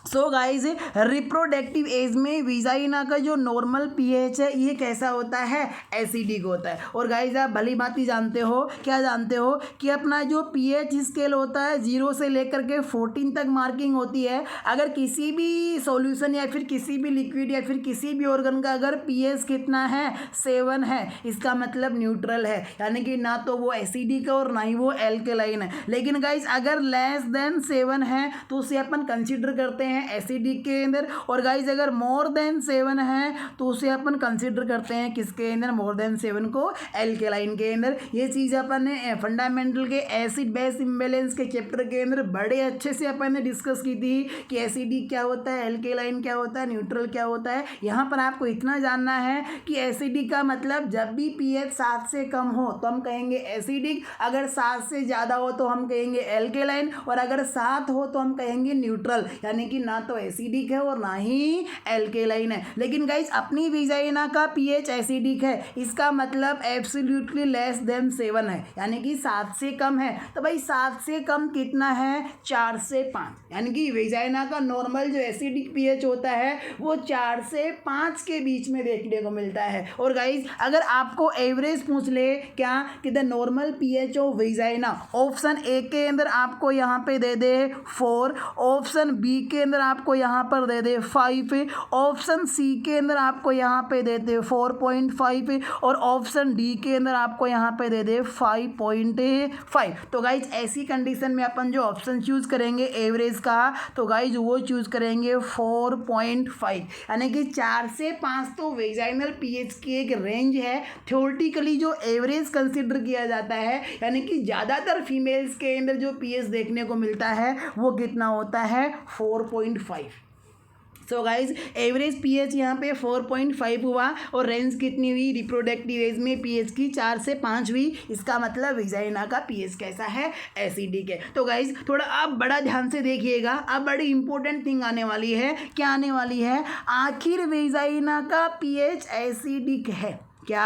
सो गाइज रिप्रोडक्टिव एज में वेजाइना का जो नॉर्मल पीएच है ये कैसा होता है, एसिडिक होता है। और गाइज आप भली बात ही जानते हो, क्या जानते हो कि अपना जो पीएच स्केल होता है 0 से लेकर के 14 तक मार्किंग होती है। अगर किसी भी सॉल्यूशन या फिर किसी भी लिक्विड या फिर किसी भी ऑर्गन का अगर पीएच कितना है 7 है, इसका मतलब न्यूट्रल है यानी कि ना तो वो एसिडिक है और ना ही वो एल्केलाइन है। लेकिन गाइज अगर लेस देन 7 है तो उसे अपन कंसिडर करते हैं एसिडिक के अंदर। और गाइज अगर मोर देन 7 है तो उसे अपन कंसिडर करते हैं किसके अंदर, मोर देन 7 को एल्केलाइन के अंदर। ये चीज़ अपन ने फंडामेंटल के एसिड बेस इम्बैलेंस के चैप्टर के अंदर बड़े अच्छे से अपन ने डिस्कस की थी कि एसिडिक क्या होता है, एल्केलाइन क्या होता है, न्यूट्रल क्या होता है। यहाँ पर आपको इतना जानना है कि एसिडिक का मतलब जब भी पीएच 7 से कम हो तो हम कहेंगे एसिडिक, अगर 7 से ज़्यादा हो तो हम कहेंगे एल्केलाइन, और अगर 7 हो तो हम कहेंगे न्यूट्रल यानी कि ना तो एसिडिक है और ना ही एल्केलाइन है। लेकिन गाइस अपनी वेजाइना का पीएच एसिडिक है, इसका मतलब एब्सोल्युटली लेस देन 7 है यानी कि 7 से कम है। तो भाई 7 से कम कितना है, 4 से 5, यानी कि वेजाइना का नॉर्मल जो एसिडिक पीएच होता है वो 4 से 5 के बीच में देखने को मिलता है। और गाइस अगर आपको एवरेज पूछ ले क्या कि the normal pH of vagina, option A के अंदर आपको यहाँ पे दे दे 4, ऑप्शन बी के अंदर आपको यहाँ पर दे दे 5, ऑप्शन सी के अंदर आपको यहाँ पे दे दे 4.5 और ऑप्शन डी के अंदर आपको यहाँ पे दे दे 5.5। तो गाइज ऐसी कंडीशन में अपन जो ऑप्शन चूज करेंगे एवरेज का, तो गाइज वो चूज करेंगे 4.5 यानी कि 4 से 5 तो वेजाइनल पीएच की एक रेंज है। थ्योरेटिकली जो एवरेज कंसिडर किया जाता है यानी कि ज़्यादातर फीमेल्स के अंदर जो पीएच देखने को मिलता है वो कितना होता है, 4.5। सो गाइज एवरेज पीएच यहाँ पे 4.5 हुआ और रेंज कितनी हुई, रिप्रोडक्टिव एज में पीएच की 4 से 5 हुई। इसका मतलब वेजाइना का पीएच कैसा है, एसिडिक है। तो गाइज थोड़ा आप बड़ा ध्यान से देखिएगा, अब बड़ी इंपॉर्टेंट थिंग आने वाली है। क्या आने वाली है, आखिर वेजाइना का पीएच एसिडिक है क्या,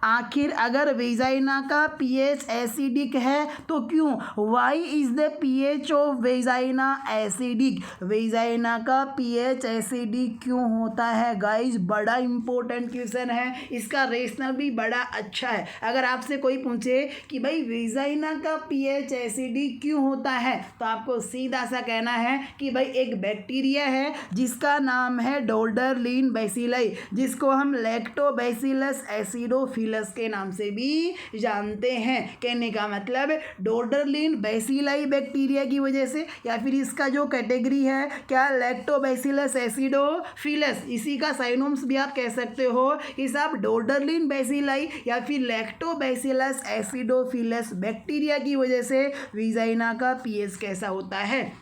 आखिर अगर वेजाइना का पीएच एसिडिक है तो क्यों, why is the pH of vagina acidic, vagina का पीएच एसिडिक क्यों होता है। गाइज बड़ा इंपॉर्टेंट क्वेश्चन है, इसका रेशनल भी बड़ा अच्छा है। अगर आपसे कोई पूछे कि भाई वेजाइना का पीएच एसिडिक क्यों होता है तो आपको सीधा सा कहना है कि भाई एक बैक्टीरिया है जिसका नाम है डोल्डरलिन बैसिलाई, जिसको हम लैक्टोबैसिलस एसिडोफिलस के नाम से भी जानते हैं। कहने का मतलब डोल्डरलिन बैसिलाई बैक्टीरिया की वजह से, या फिर इसका जो कैटेगरी है क्या, लैक्टोबैसिलस एसिडोफिलस, इसी का साइनोम्स भी आप कह सकते हो कि साहब डोल्डरलिन बैसिलाई या फिर लैक्टोबैसिलस एसिडोफिलस बैक्टीरिया की वजह से वेजाइना का पीएच कैसा होता है,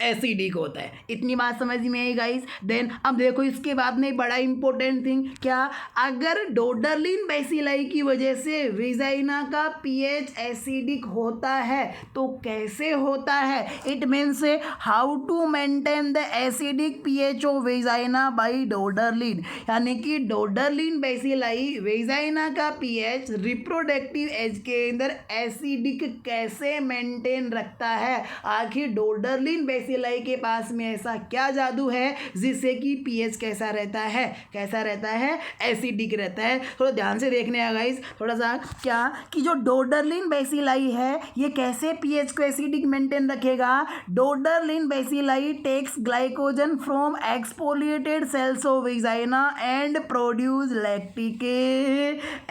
एसिडिक होता है। इतनी बात समझ में आई गाइस। देन अब देखो इसके बाद में बड़ा इंपॉर्टेंट थिंग क्या, अगर डोडरलिन बेसिलाई की वजह से वेजाइना का पीएच एसिडिक होता है तो कैसे होता है, it means how to maintain the acidic pH of vagina by Doderlein, यानी कि डोडरलिन बेसिलाई वेजाइना का पीएच रिप्रोडक्टिव एज के अंदर एसिडिक कैसे मेंटेन रखता है। आखिर डोडरलिन बेसिलाई के पास में ऐसा क्या जादू है जिससे कि पीएच कैसा रहता है, एसिडिक रहता है। थोड़ा ध्यान से देखने आ गाइस, थोड़ा सा क्या कि जो डोडरलिन बेसिलाई है ये कैसे पीएच को एसिडिक मेंटेन रखेगा। Doderlein bacilli takes glycogen from exfoliated cells of vagina and produce lactic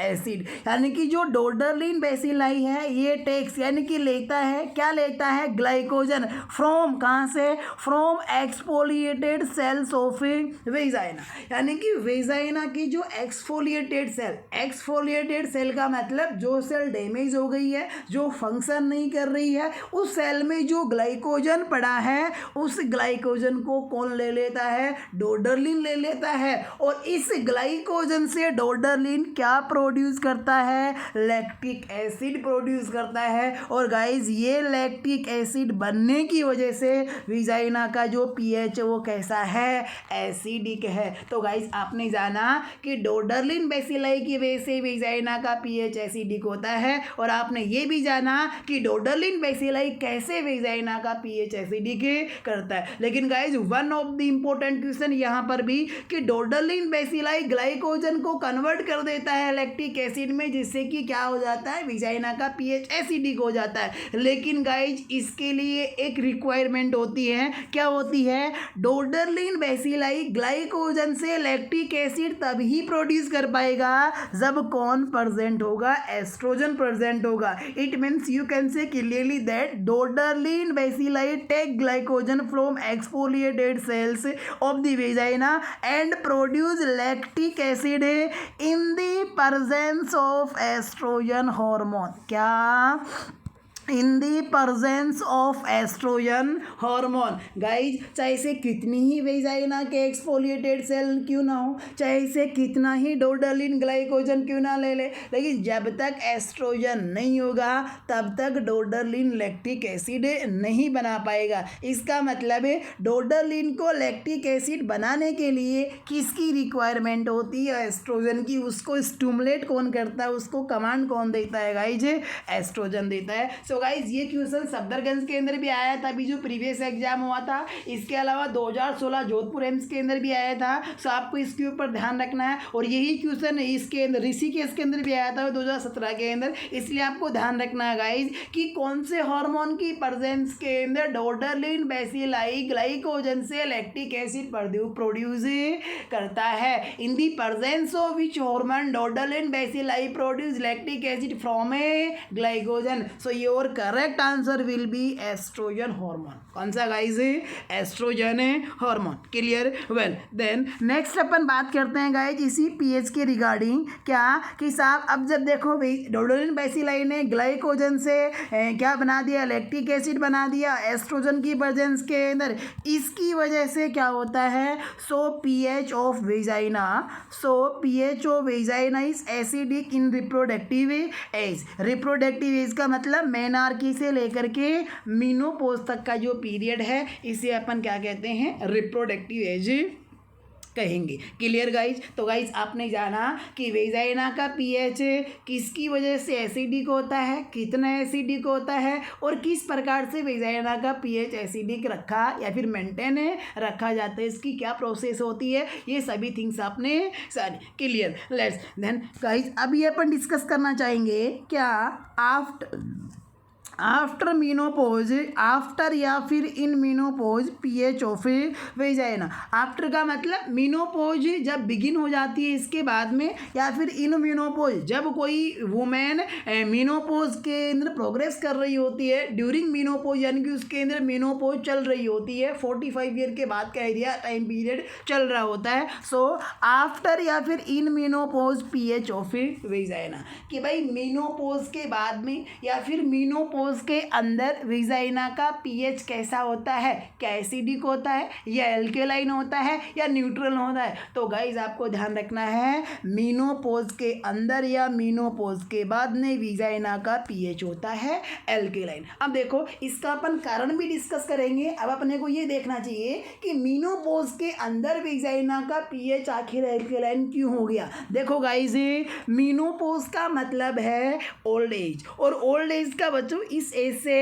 acid, यानी कि जो डोडरलिन बेसिलाई है ये टेक्स यानी कि लेता है, क्या लेता है, ग्लाइकोजन फ्रॉम, कहाँ से, from exfoliated cells of vagina, यानी कि वेजाइना की जो एक्सफोलिएटेड सेल का मतलब जो सेल डैमेज हो गई है, जो फंक्शन नहीं कर रही है, उस सेल में जो ग्लाइकोजन पड़ा है उस ग्लाइकोजन को कौन ले लेता है, डोडरलिन ले लेता है। और इस ग्लाइकोजन से डोडरलिन क्या प्रोड्यूस करता है, लैक्टिक एसिड प्रोड्यूस करता है। और गाइज ये लैक्टिक एसिड बनने की वजह से वेजाइना का जो पीएच वो कैसा है, एसिडिक है। तो गाइज आपने जाना कि डोडरलिन बेसिलाई की वजह से वेजाइना का पीएच एसिडिक होता है, और आपने ये भी जाना कि डोडरलिन बेसिलाई कैसे वेजाइना का पीएच एसिडिक करता है। लेकिन guys one of the important question यहाँ पर भी कि डोडरलिन बेसिलाई ग्लाइकोजन को कन्वर्ट कर देता है लैक्टिक एसिड में, जिससे कि क्या हो जाता है, वेजाइना का पीएच एसिडिक हो जाता है। लेकिन गाइज इसके लिए एक रिक्वायरमेंट होती है, क्या होती है, डोडरलिन बेसिलाई ग्लाइकोजन से लैक्टिक एसिड तभी प्रोड्यूस कर पाएगा जब कौन प्रेजेंट होगा, एस्ट्रोजन प्रेजेंट होगा। It means you can say clearly that Doderlein bacilli take glycogen from exfoliated cells of the vagina and produce lactic acid in the presence of oestrogen hormone, क्या, in the presence of oestrogen hormone. Guys चाहे से कितनी ही vagina के exfoliated cell क्यों ना हो, चाहे से कितना ही डोडरलिन ग्लाइकोजन क्यों ना ले ले, लेकिन जब तक एस्ट्रोजन नहीं होगा तब तक डोडरलिन लैक्टिक एसिड नहीं बना पाएगा। इसका मतलब है डोडरलिन को लैक्टिक एसिड बनाने के लिए किसकी रिक्वायरमेंट होती है, एस्ट्रोजन की। उसको स्टिमुलेट कौन करता है, उसको कमांड कौन देता है गाइज, एस्ट्रोजन देता है। सो गाइज ये क्वेश्चन सफदरगंज के अंदर भी आया था, अभी जो प्रीवियस एग्जाम हुआ था। इसके अलावा 2016 जोधपुर एम्स के अंदर भी आया था। सो आपको इसके ऊपर ध्यान रखना है। और यही क्वेश्चन इसके अंदर ऋषिकेश के अंदर भी आया था 2017 के अंदर, इसलिए आपको ध्यान रखना है गाइज कि कौन से हार्मोन की प्रेजेंस के अंदर डोडरलिन बेसिलाई ग्लाइकोजन से लैक्टिक एसिड प्रोड्यूस करता है। In the presence of which hormone Doderlein bacilli produce lactic acid from a glycogen. So your correct answer will be oestrogen hormone. कौन सा guys, oestrogen hormone. Clear, well then next अपन बात करते हैं guys इसी pH के regarding, क्या कि साहब अब जब देखो डोडरलिन बेसिलाई ने ग्लाइकोजन से क्या बना दिया, लैक्टिक एसिड बना दिया एस्ट्रोजन की प्रेजेंस के अंदर। इसकी वजह से क्या होता है, सो pH of vagina is acidic in reproductive age. Reproductive age का मतलब मेनार्की से लेकर के मीनोपोज तक का जो पीरियड है इसे अपन क्या कहते हैं, रिप्रोडक्टिव एज कहेंगे। Clear guys. तो गाइज आपने जाना कि वेजाइना का पीएच किसकी वजह से एसिडिक होता है, कितना एसिडिक होता है, और किस प्रकार से वेजाइना का पीएच एसिडिक रखा या फिर मेंटेन रखा जाता है, इसकी क्या प्रोसेस होती है, ये सभी थिंग्स आपने सारी क्लियर। लेट्स देन गाइज अभी अपन डिस्कस करना चाहेंगे क्या, आफ्टर मीनोपोज, आफ्टर या फिर in menopause pH of vagina. After का मतलब मीनोपोज जब बिगिन हो जाती है इसके बाद में, या फिर इन मीनोपोज जब कोई वुमेन मीनोपोज के अंदर प्रोग्रेस कर रही होती है, ड्यूरिंग मीनोपोज यानी कि उसके अंदर मीनोपोज चल रही होती है, 45 ईयर के बाद का एरिया टाइम पीरियड चल रहा होता है। सो आफ्टर या फिर in menopause pH of vagina, कि भाई मीनोपोज के बाद में या फिर मीनोपोज मीनोपोज के अंदर विजाइना का पीएच कैसा होता है, क्या एसिडिक होता है या एल्केलाइन होता है या न्यूट्रल होता है। तो गाइज आपको ध्यान रखना है मीनोपोज के अंदर या मीनोपोज के बाद में विजाइना का पीएच होता है एल्केलाइन। अब देखो इसका अपन कारण भी डिस्कस करेंगे। अब अपने को ये देखना चाहिए कि मीनोपोज के अंदर विजाइना का पीएच आखिर एल्केलाइन क्यों हो गया। देखो गाइज मीनोपोज का मतलब है ओल्ड एज, और ओल्ड एज का बच्चों इस एज से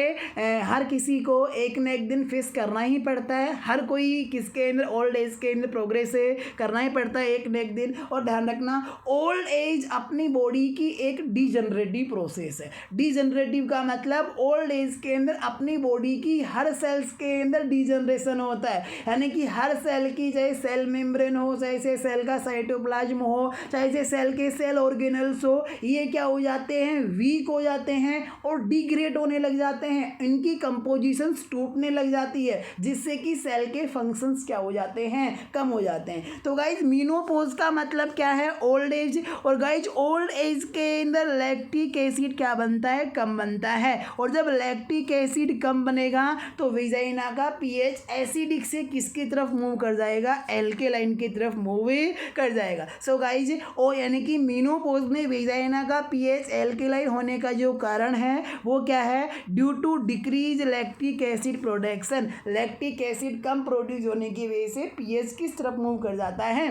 हर किसी को एक न एक दिन फेस करना ही पड़ता है। हर कोई किसके अंदर ओल्ड एज के अंदर प्रोग्रेस करना ही पड़ता है एक न एक दिन। और ध्यान रखना ओल्ड एज अपनी बॉडी की एक डिजनरेटिव प्रोसेस है। डिजनरेटिव का मतलब ओल्ड एज के अंदर अपनी बॉडी की हर सेल्स के अंदर डिजनरेशन होता है, यानी कि हर सेल की चाहे सेल मेम्ब्रेन हो, चाहे से सेल का साइटोप्लाज्म हो, चाहे से सेल के सेल ऑर्गेनल्स हो, ये क्या हो जाते हैं, वीक हो जाते हैं और डिग्रेड होने लग जाते हैं। इनकी कंपोजिशंस टूटने लग जाती है, जिससे कि सेल के फंक्शंस क्या हो जाते हैं, कम हो जाते हैं। तो गाइज मीनोपोज का मतलब क्या है, ओल्ड एज। और गाइज ओल्ड एज के अंदर लैक्टिक एसिड क्या बनता है, कम बनता है। और जब लैक्टिक एसिड कम बनेगा तो विजाइना का पीएच एसिडिक से किसकी तरफ मूव कर जाएगा, एल्केलाइन की तरफ मूव कर जाएगा। सो गाइज ओ यानी कि मीनोपोज में विजाइना का पीएच एल्केलाइन होने का जो कारण है वो क्या है, due to decrease lactic acid production. Lactic acid कम प्रोड्यूस होने की वजह से पीएच किस तरफ मूव कर जाता है,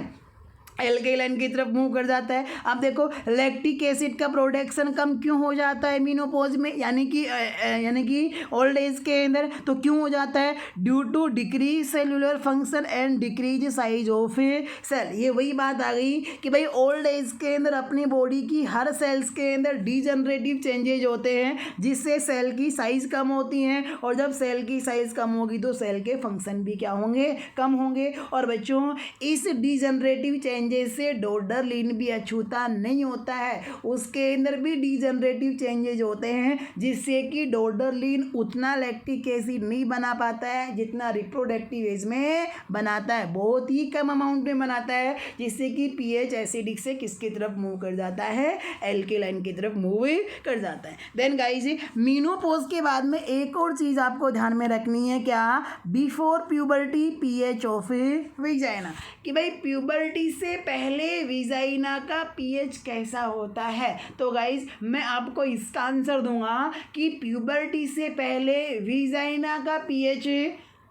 एल्केलाइन की तरफ मूव कर जाता है। अब देखो लैक्टिक एसिड का प्रोडक्शन कम क्यों हो जाता है मीनोपोज में, यानी कि ओल्ड एज के अंदर, तो क्यों हो जाता है, due to decrease cellular function and decrease size of cell. ये वही बात आ गई कि भाई ओल्ड एज के अंदर अपनी बॉडी की हर सेल्स के अंदर डिजनरेटिव चेंजेज होते हैं, जिससे सेल की साइज कम होती हैं, और जब सेल की साइज कम होगी तो सेल के फंक्शन भी क्या होंगे, कम होंगे। और बच्चों इस डिजनरेटिव चेंज जैसे डोडरलिन भी अछूता नहीं होता है, उसके अंदर भी डिजनरेटिव चेंजेज होते हैं, जिससे कि डोडरलिन उतना लैक्टिक एसिड नहीं बना पाता है जितना रिप्रोडक्टिव एज में बनाता है, बहुत ही कम अमाउंट में बनाता है, जिससे कि पीएच एसिडिक से किसकी तरफ मूव कर जाता है, एल्केलाइन की तरफ मूव कर जाता है। देन गाइज मीनोपोज के बाद में एक और चीज़ आपको ध्यान में रखनी है, क्या, before puberty pH of vagina, कि भाई प्यूबर्टी से पहले विजाइना का पीएच कैसा होता है। तो गाइज मैं आपको इसका आंसर दूंगा कि प्यूबर्टी से पहले विजाइना का पीएच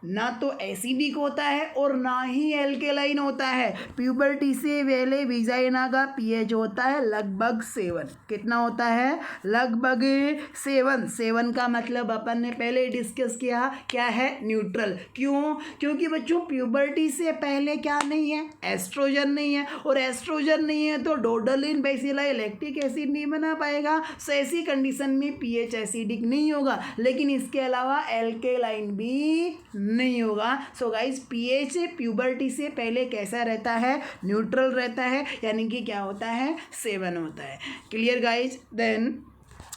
ना तो एसिडिक होता है और ना ही एल्केलाइन होता है। प्यूबर्टी से पहले विजाइना का पीएच होता है लगभग 7। कितना होता है, लगभग 7 का मतलब अपन ने पहले डिस्कस किया, क्या है, न्यूट्रल। क्यों, क्योंकि बच्चों प्यूबर्टी से पहले क्या नहीं है, एस्ट्रोजन नहीं है, और एस्ट्रोजन नहीं है तो डोडरलिन बेसिलाई लैक्टिक एसिड नहीं बना पाएगा। सो ऐसी कंडीशन में पीएच एसिडिक नहीं होगा, लेकिन इसके अलावा एल्केलाइन भी नहीं होगा। सो गाइज पीएच प्यूबर्टी से पहले कैसा रहता है, न्यूट्रल रहता है, यानी कि क्या होता है, 7 होता है। Clear guys. देन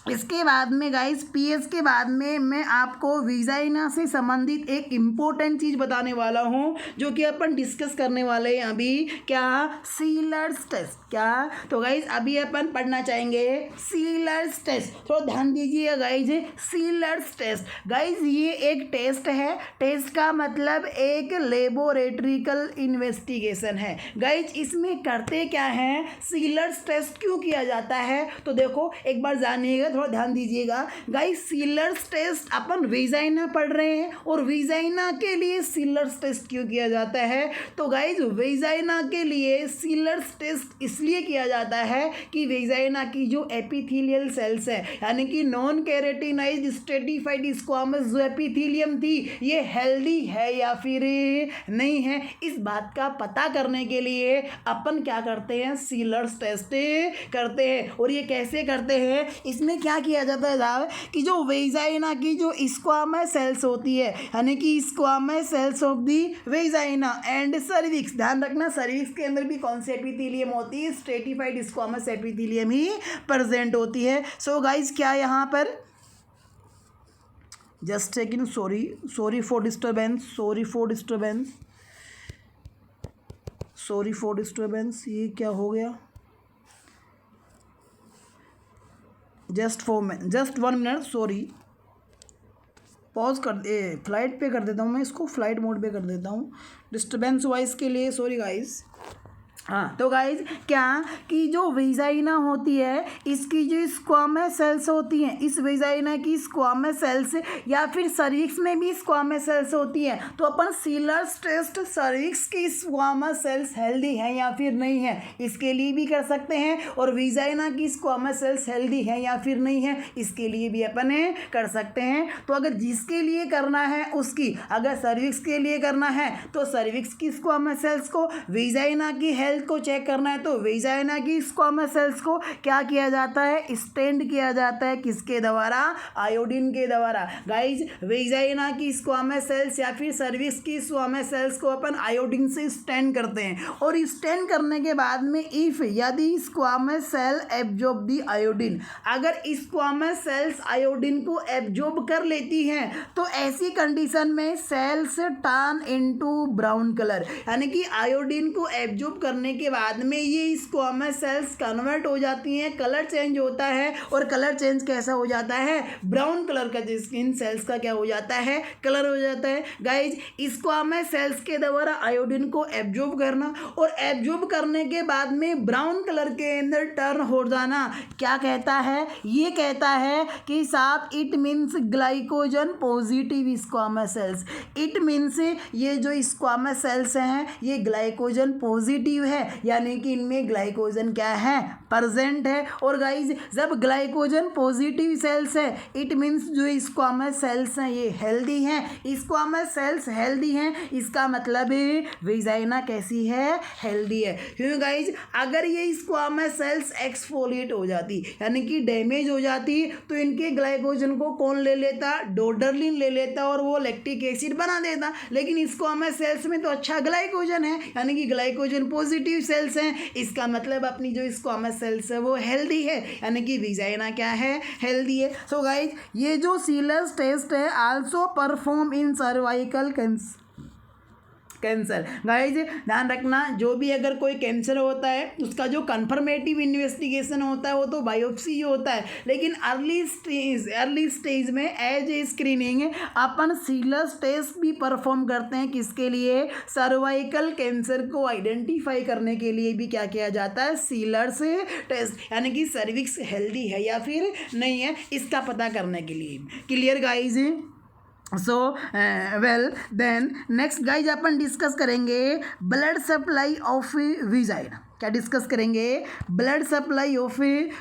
इसके बाद में गाइस पीएच के बाद में मैं आपको विजाइना से संबंधित एक इम्पोर्टेंट चीज़ बताने वाला हूँ, जो कि अपन डिस्कस करने वाले हैं अभी, क्या, सीलर्स टेस्ट। क्या, तो गाइस अभी अपन पढ़ना चाहेंगे सीलर्स टेस्ट। थोड़ा ध्यान दीजिए गाइस, सीलर्स टेस्ट। गाइस ये एक टेस्ट है, टेस्ट का मतलब एक लेबोरेटरिकल इन्वेस्टिगेशन है। गाइस इसमें करते क्या है, सीलर्स टेस्ट क्यों किया जाता है, तो देखो एक बार जानिएगा, थोड़ा ध्यान दीजिएगा। गाइस सीलर्स टेस्ट अपन विजाइना पढ़ रहे हैं, और विजाइना के लिए सीलर्स टेस्ट क्यों किया जाता है, तो गाइस विजाइना के लिए सीलर्स टेस्ट इसलिए किया जाता है कि विजाइना की जो एपिथेलियल सेल्स है, यानी कि नॉन केराटिनाइज्ड स्ट्रेटिफाइड स्क्वामस जो एपिथेलियम थी, ये हेल्दी है या फिर नहीं है, इस बात का पता करने के लिए अपन क्या करते हैं, सीलर्स टेस्ट करते हैं। और ये कैसे करते हैं, इसमें क्या किया जाता है साहब, कि जो वेजाइना की जो स्क्वामस सेल्स होती है, यानी कि squamous cells of the vagina and cervix, ध्यान रखना सर्विक्स के अंदर भी कौन सी एपिथेलियम होती है, स्ट्रेटिफाइड स्क्वामस एपिथेलियम ही प्रेजेंट होती है। सो गाइज क्या यहाँ पर, just second, sorry for disturbance, ये क्या हो गया, जस्ट 1 मिनट, सॉरी। पॉज कर दे, फ्लाइट पे कर देता हूँ मैं इसको, फ्लाइट मोड पे कर देता हूँ डिस्टर्बेंस वॉइस के लिए, सॉरी गाइस। हाँ तो गाइज क्या कि जो वेजाइना होती है इसकी जो स्क्वामस सेल्स होती हैं, इस वेजाइना की स्क्वामस सेल्स या फिर सर्विक्स में भी स्क्वामस सेल्स होती हैं, तो अपन सीलर्स टेस्ट सर्विक्स की स्क्वामस सेल्स हेल्दी हैं या फिर नहीं है इसके लिए भी कर सकते हैं, और वेजाइना की स्क्वामस सेल्स हेल्दी है या फिर नहीं है इसके लिए भी अपन कर सकते हैं। तो अगर जिसके लिए करना है उसकी, अगर सर्विक्स के लिए करना है तो सर्विक्स की स्क्वामस सेल्स को, वेजाइना की हेल्थ को चेक करना है तो वेजाइना की स्क्वामस सेल्स को क्या किया जाता है, स्टेंड किया जाता है, किसके द्वारा, आयोडीन के द्वारा। गाइज वेजाइना की स्क्वामस सेल्स या फिर सर्विक्स की स्क्वामस सेल्स को अपन आयोडीन से स्टेंड करते हैं, और स्टेंड करने के बाद में इफ यदि squamous cell absorb the iodine, अगर स्क्वामस सेल्स आयोडीन को एब्जॉर्ब कर लेती हैं तो ऐसी कंडीशन में cells turn into brown colour, यानी कि आयोडीन को एब्जॉर्ब करने के बाद में ये स्क्वामस सेल्स कन्वर्ट हो जाती हैं, कलर चेंज होता है, और कलर चेंज कैसा हो जाता है, ब्राउन कलर का, इन सेल्स का क्या हो जाता है, कलर हो जाता है। गाइज स्क्वामस सेल्स के द्वारा आयोडीन को एब्जॉर्ब करना और एब्जॉर्ब करने के बाद में ब्राउन कलर के अंदर टर्न हो जाना क्या कहता है, ये कहता है कि साहब it means glycogen positive squamous cells, it means ये जो स्क्वामस सेल्स हैं ये ग्लाइकोजन पॉजिटिव है, यानी कि इनमें ग्लाइकोजन क्या है, प्रेजेंट है। और गाइज जब ग्लाइकोजन पॉजिटिव सेल्स है इट मीन्स जो स्क्वामस सेल्स हैं ये हेल्दी हैं, स्क्वामस सेल्स हेल्दी हैं, इसका मतलब वेजाइना कैसी है, हेल्दी है। क्यों गाइज, अगर ये स्क्वामस सेल्स एक्सफोलिएट हो जाती यानी कि डैमेज हो जाती तो इनके ग्लाइकोजन को कौन ले लेता, डोडरलिन ले लेता और वो लैक्टिक एसिड बना देता, लेकिन स्क्वामस सेल्स में तो अच्छा ग्लाइकोजन है यानी कि ग्लाइकोजन पॉजिटिव सेल्स हैं, इसका मतलब अपनी जो स्क्वामस सेल्स है वो हेल्दी है, यानी कि वेजाइना क्या है, हेल्दी है। सो गाइज ये जो सीलर्स टेस्ट है also perform in cervical cancer. Guys ध्यान रखना, जो भी अगर कोई कैंसर होता है उसका जो कन्फर्मेटिव इन्वेस्टिगेशन होता है वो तो बायोप्सी ही होता है, लेकिन अर्ली स्टेज में एज ए स्क्रीनिंग अपन सीलर्स टेस्ट भी परफॉर्म करते हैं, किसके लिए, सर्वाइकल कैंसर को आइडेंटिफाई करने के लिए भी क्या किया जाता है, सीलर्स टेस्ट, यानी कि सर्विक्स हेल्दी है या फिर नहीं है इसका पता करने के लिए। Clear guys? So well then next guys अपन डिस्कस करेंगे ब्लड सप्लाई ऑफ वेजाइना। क्या डिस्कस करेंगे, blood supply of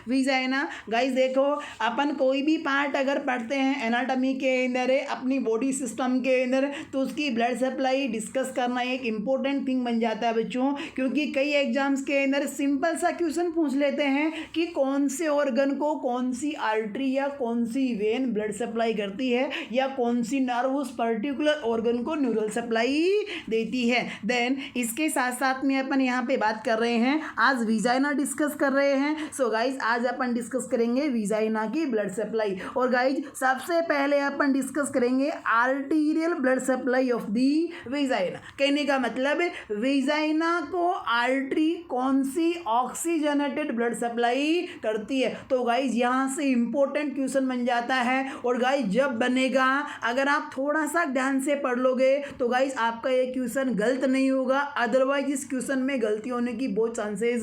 vagina. Guys देखो अपन कोई भी पार्ट अगर पढ़ते हैं एनाटॉमी के अंदर अपनी बॉडी सिस्टम के अंदर तो उसकी ब्लड सप्लाई डिस्कस करना एक इम्पोर्टेंट थिंग बन जाता है बच्चों, क्योंकि कई एग्जाम्स के अंदर सिंपल सा क्वेश्चन पूछ लेते हैं कि कौन से ऑर्गन को कौन सी आर्टरी या कौन सी वेन ब्लड सप्लाई करती है या कौन सी नर्व उस पर्टिकुलर ऑर्गन को न्यूरल सप्लाई देती है। देन इसके साथ साथ में अपन यहाँ पे बात कर रहे हैं, आज वेजाइना डिस्कस कर रहे हैं। सो गाइज आज अपन डिस्कस करेंगे वेजाइना की ब्लड सप्लाई, और गाइज सबसे पहले अपन डिस्कस करेंगे arterial blood supply of the vagina. कहने का मतलब वेजाइना को आर्टरी कौन सी ऑक्सीजनेटेड ब्लड सप्लाई करती है। तो गाइज यहाँ से इंपॉर्टेंट क्वेश्चन बन जाता है, और गाइज जब बनेगा अगर आप थोड़ा सा ध्यान से पढ़ लोगे तो गाइज आपका ये क्वेश्चन गलत नहीं होगा, अदरवाइज इस क्वेश्चन में गलती होने की बहुत चांसेस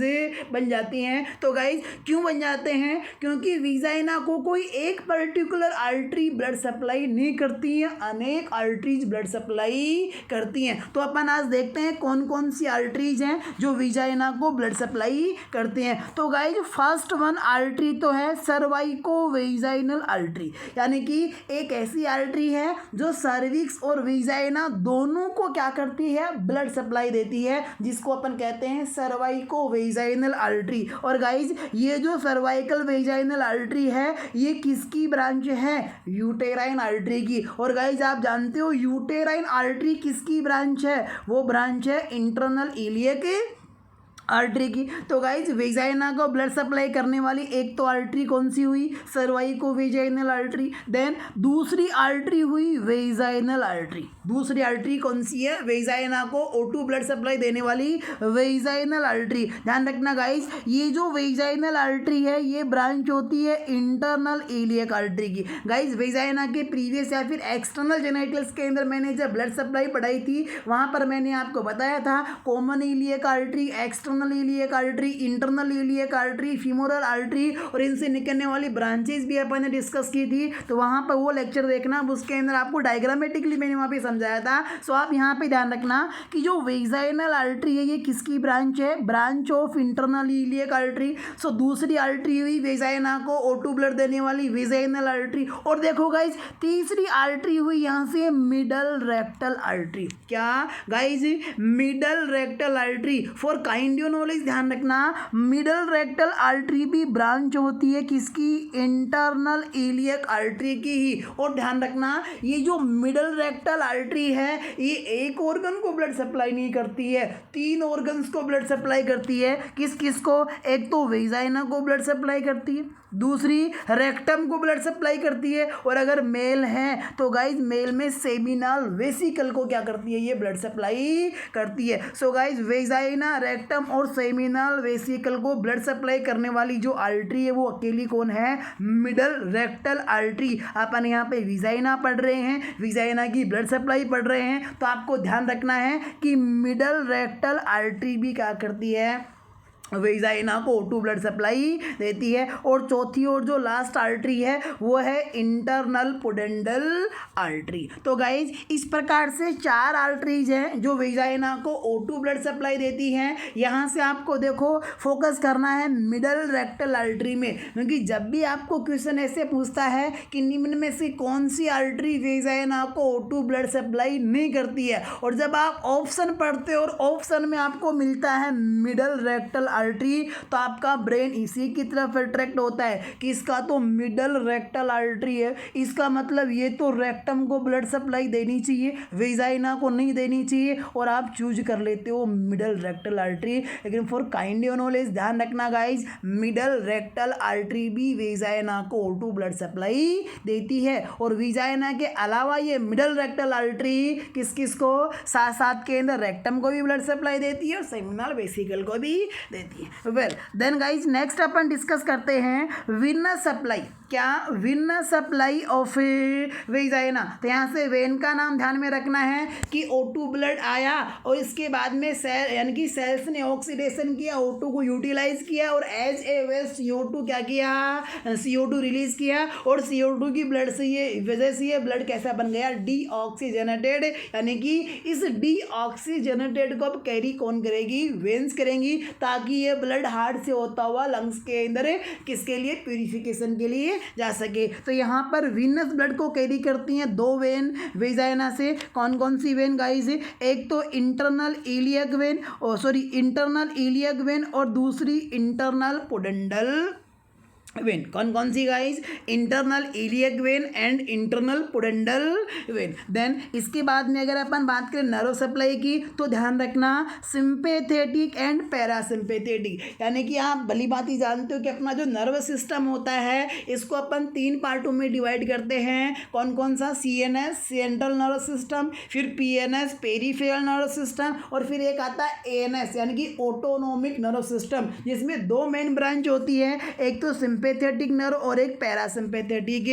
बन जाती हैं। तो गाइज क्यों बन जाते हैं, क्योंकि वेजाइना को कोई एक पर्टिकुलर आर्टरी ब्लड सप्लाई नहीं करती है, अनेक आर्टरीज ब्लड सप्लाई करती हैं। तो अपन आज देखते हैं कौन कौन सी आर्टरीज हैं जो वेजाइना को ब्लड सप्लाई करती हैं। तो गाइज फर्स्ट वन आर्टरी तो है सर्वाइको वेजाइनल आर्टरी, यानी कि एक ऐसी आर्टरी है जो सर्विक्स और वेजाइना दोनों को क्या करती है, ब्लड सप्लाई देती है, जिसको अपन कहते हैं सर्वाइको वेजाइनल आर्टरी। और गाइज ये जो सर्वाइकल वेजाइनल आर्टरी है ये किसकी ब्रांच है, यूटेराइन आर्टरी की। और गाइज आप जानते हो यूटेराइन आर्टरी किसकी ब्रांच है, वो ब्रांच है इंटरनल इलियक आर्टरी की। तो गाइज वेजाइना को ब्लड सप्लाई करने वाली एक तो आर्टरी कौन सी हुई, सर्वाइको वेजाइनल आर्टरी। देन दूसरी आर्टरी हुई वेजाइनल आर्टरी। दूसरी आर्टरी कौन सी है, वेजाइना को O2 ब्लड सप्लाई देने वाली वेजाइनल आर्टरी। ध्यान रखना गाइज, ये जो वेजाइनल आर्टरी है ये ब्रांच होती है इंटरनल इलियक आर्टरी की। गाइज वेजाइना के प्रीवियस या फिर एक्सटर्नल जेनिटल्स के अंदर मैंने जब ब्लड सप्लाई पढ़ाई थी वहां पर मैंने आपको बताया था common iliac artery, external iliac artery, internal iliac artery, femoral artery और इनसे निकलने वाली ब्रांचेस भी अपन ने डिस्कस की थी। तो वहां पर वो लेक्चर देखना, उसके अंदर आपको डायग्रामेटिकली मैंने वहां पे समझाया था। सो आप यहाँ पे ध्यान रखना कि जो वेजाइनल आर्टरी है ये किसकी ब्रांच है, branch of internal iliac artery. सो दूसरी आर्टरी हुई वेजाइना को O2 ब्लड देने वाली वेजाइनल आर्टरी। और देखो गाइज तीसरी आर्टरी हुई यहाँ से मिडल रेक्टल आर्टरी। क्या guys, middle rectal artery. For kind knowledge ध्यान रखना, मिडल रेक्टल आर्टरी भी ब्रांच होती है किसकी, इंटरनल इलियक आर्टरी की ही। और ध्यान रखना ये जो मिडल रेक्टल आर्टरी है ये एक ऑर्गन को ब्लड सप्लाई नहीं करती है, 3 ऑर्गन्स को ब्लड सप्लाई करती है। किस किस को, एक तो वेजाइना को ब्लड सप्लाई करती है, दूसरी रेक्टम को ब्लड सप्लाई करती है, और अगर मेल है तो गाइज मेल में सेमिनल वेसिकल को क्या करती है, ये ब्लड सप्लाई करती है। सो गाइज वेजाइना, रेक्टम और सेमिनल वेसिकल को ब्लड सप्लाई करने वाली जो आर्टरी है वो अकेली कौन है, मिडल रेक्टल आर्टरी। अपन यहाँ पे वेजाइना पढ़ रहे हैं, वेजाइना की ब्लड सप्लाई पढ़ रहे हैं, तो आपको ध्यान रखना है कि मिडल रेक्टल आर्टरी भी क्या करती है, वेजाइना को O2 ब्लड सप्लाई देती है। और चौथी और जो लास्ट आर्टरी है वो है इंटरनल पुडेंडल आर्टरी। तो गाइज इस प्रकार से 4 आर्टरीज हैं जो वेजाइना को O2 ब्लड सप्लाई देती हैं। यहाँ से आपको देखो फोकस करना है मिडल रेक्टल आर्टरी में, क्योंकि जब भी आपको क्वेश्चन ऐसे पूछता है कि निम्न में से कौन सी आर्टरी वेजाइना को O2 ब्लड सप्लाई नहीं करती है, और जब आप ऑप्शन पढ़ते हो और ऑप्शन में आपको मिलता है मिडल रेक्टल आर्टरी, तो आपका ब्रेन इसी की तरफ अट्रैक्ट होता है कि इसका तो मिडल रेक्टल आर्टरी है, इसका मतलब ये तो रेक्टम को ब्लड सप्लाई देनी चाहिए, वेजाइना को नहीं देनी चाहिए, और आप चूज कर लेते हो मिडल रेक्टल आर्टरी। लेकिन फॉर काइंड नॉलेज ध्यान रखना गाइज, मिडल रेक्टल आर्टरी भी वेजाइना को O2 ब्लड सप्लाई देती है। और वेजाइना के अलावा ये मिडल रेक्टल आर्टरी किस किस को, साथ साथ के अंदर रेक्टम को भी ब्लड सप्लाई देती है और सेमिनल वेसिकल को भी देती है। वेल देन गाइज नेक्स्ट अपन डिस्कस करते हैं विनस सप्लाई। क्या, विनस सप्लाई ऑफ वेजाइना। तो यहाँ से वेन का नाम ध्यान में रखना है कि O2 ब्लड आया और इसके बाद में सेल यानी कि सेल्स ने ऑक्सीडेशन किया, O2 को यूटिलाइज किया और एज ए वेस्ट CO2 क्या किया, CO2 रिलीज किया, और CO2 की ब्लड से ये वजह से ये ब्लड कैसा बन गया, डीऑक्सीजनेटेड। यानी कि इस डीऑक्सीजनेटेड को अब कैरी कौन करेगी, वेन्स करेंगी, ताकि ये ब्लड हार्ट से होता हुआ लंग्स के अंदर किसके लिए, प्यूरिफिकेशन के लिए जा सके। तो यहाँ पर विनस ब्लड को कैरी करती हैं 2 वेन वेजाइना से। कौन कौन सी वेन गाइस, एक तो internal iliac vein, internal iliac vein, और दूसरी इंटरनल पुडेंडल वेन। कौन कौन सी guys, internal iliac vein and internal pudendal vein. Then इसके बाद में अगर अपन बात करें नर्व सप्लाई की, तो ध्यान रखना सिंपैथेटिक एंड पैरासिम्पैथेटिक। यानी कि आप भली बात ही जानते हो कि अपना जो नर्व सिस्टम होता है इसको अपन 3 पार्टों में डिवाइड करते हैं। कौन कौन सा, CNS सेंट्रल नर्व सिस्टम, फिर PNS पेरिफेरल नर्व सिस्टम, और फिर एक आता है ANS यानी कि ऑटोनोमिक नर्व सिस्टम, जिसमें 2 मेन ब्रांच होती है, एक तो सिंपैथेटिक नर्व और एक पैरासिम्पैथेटिक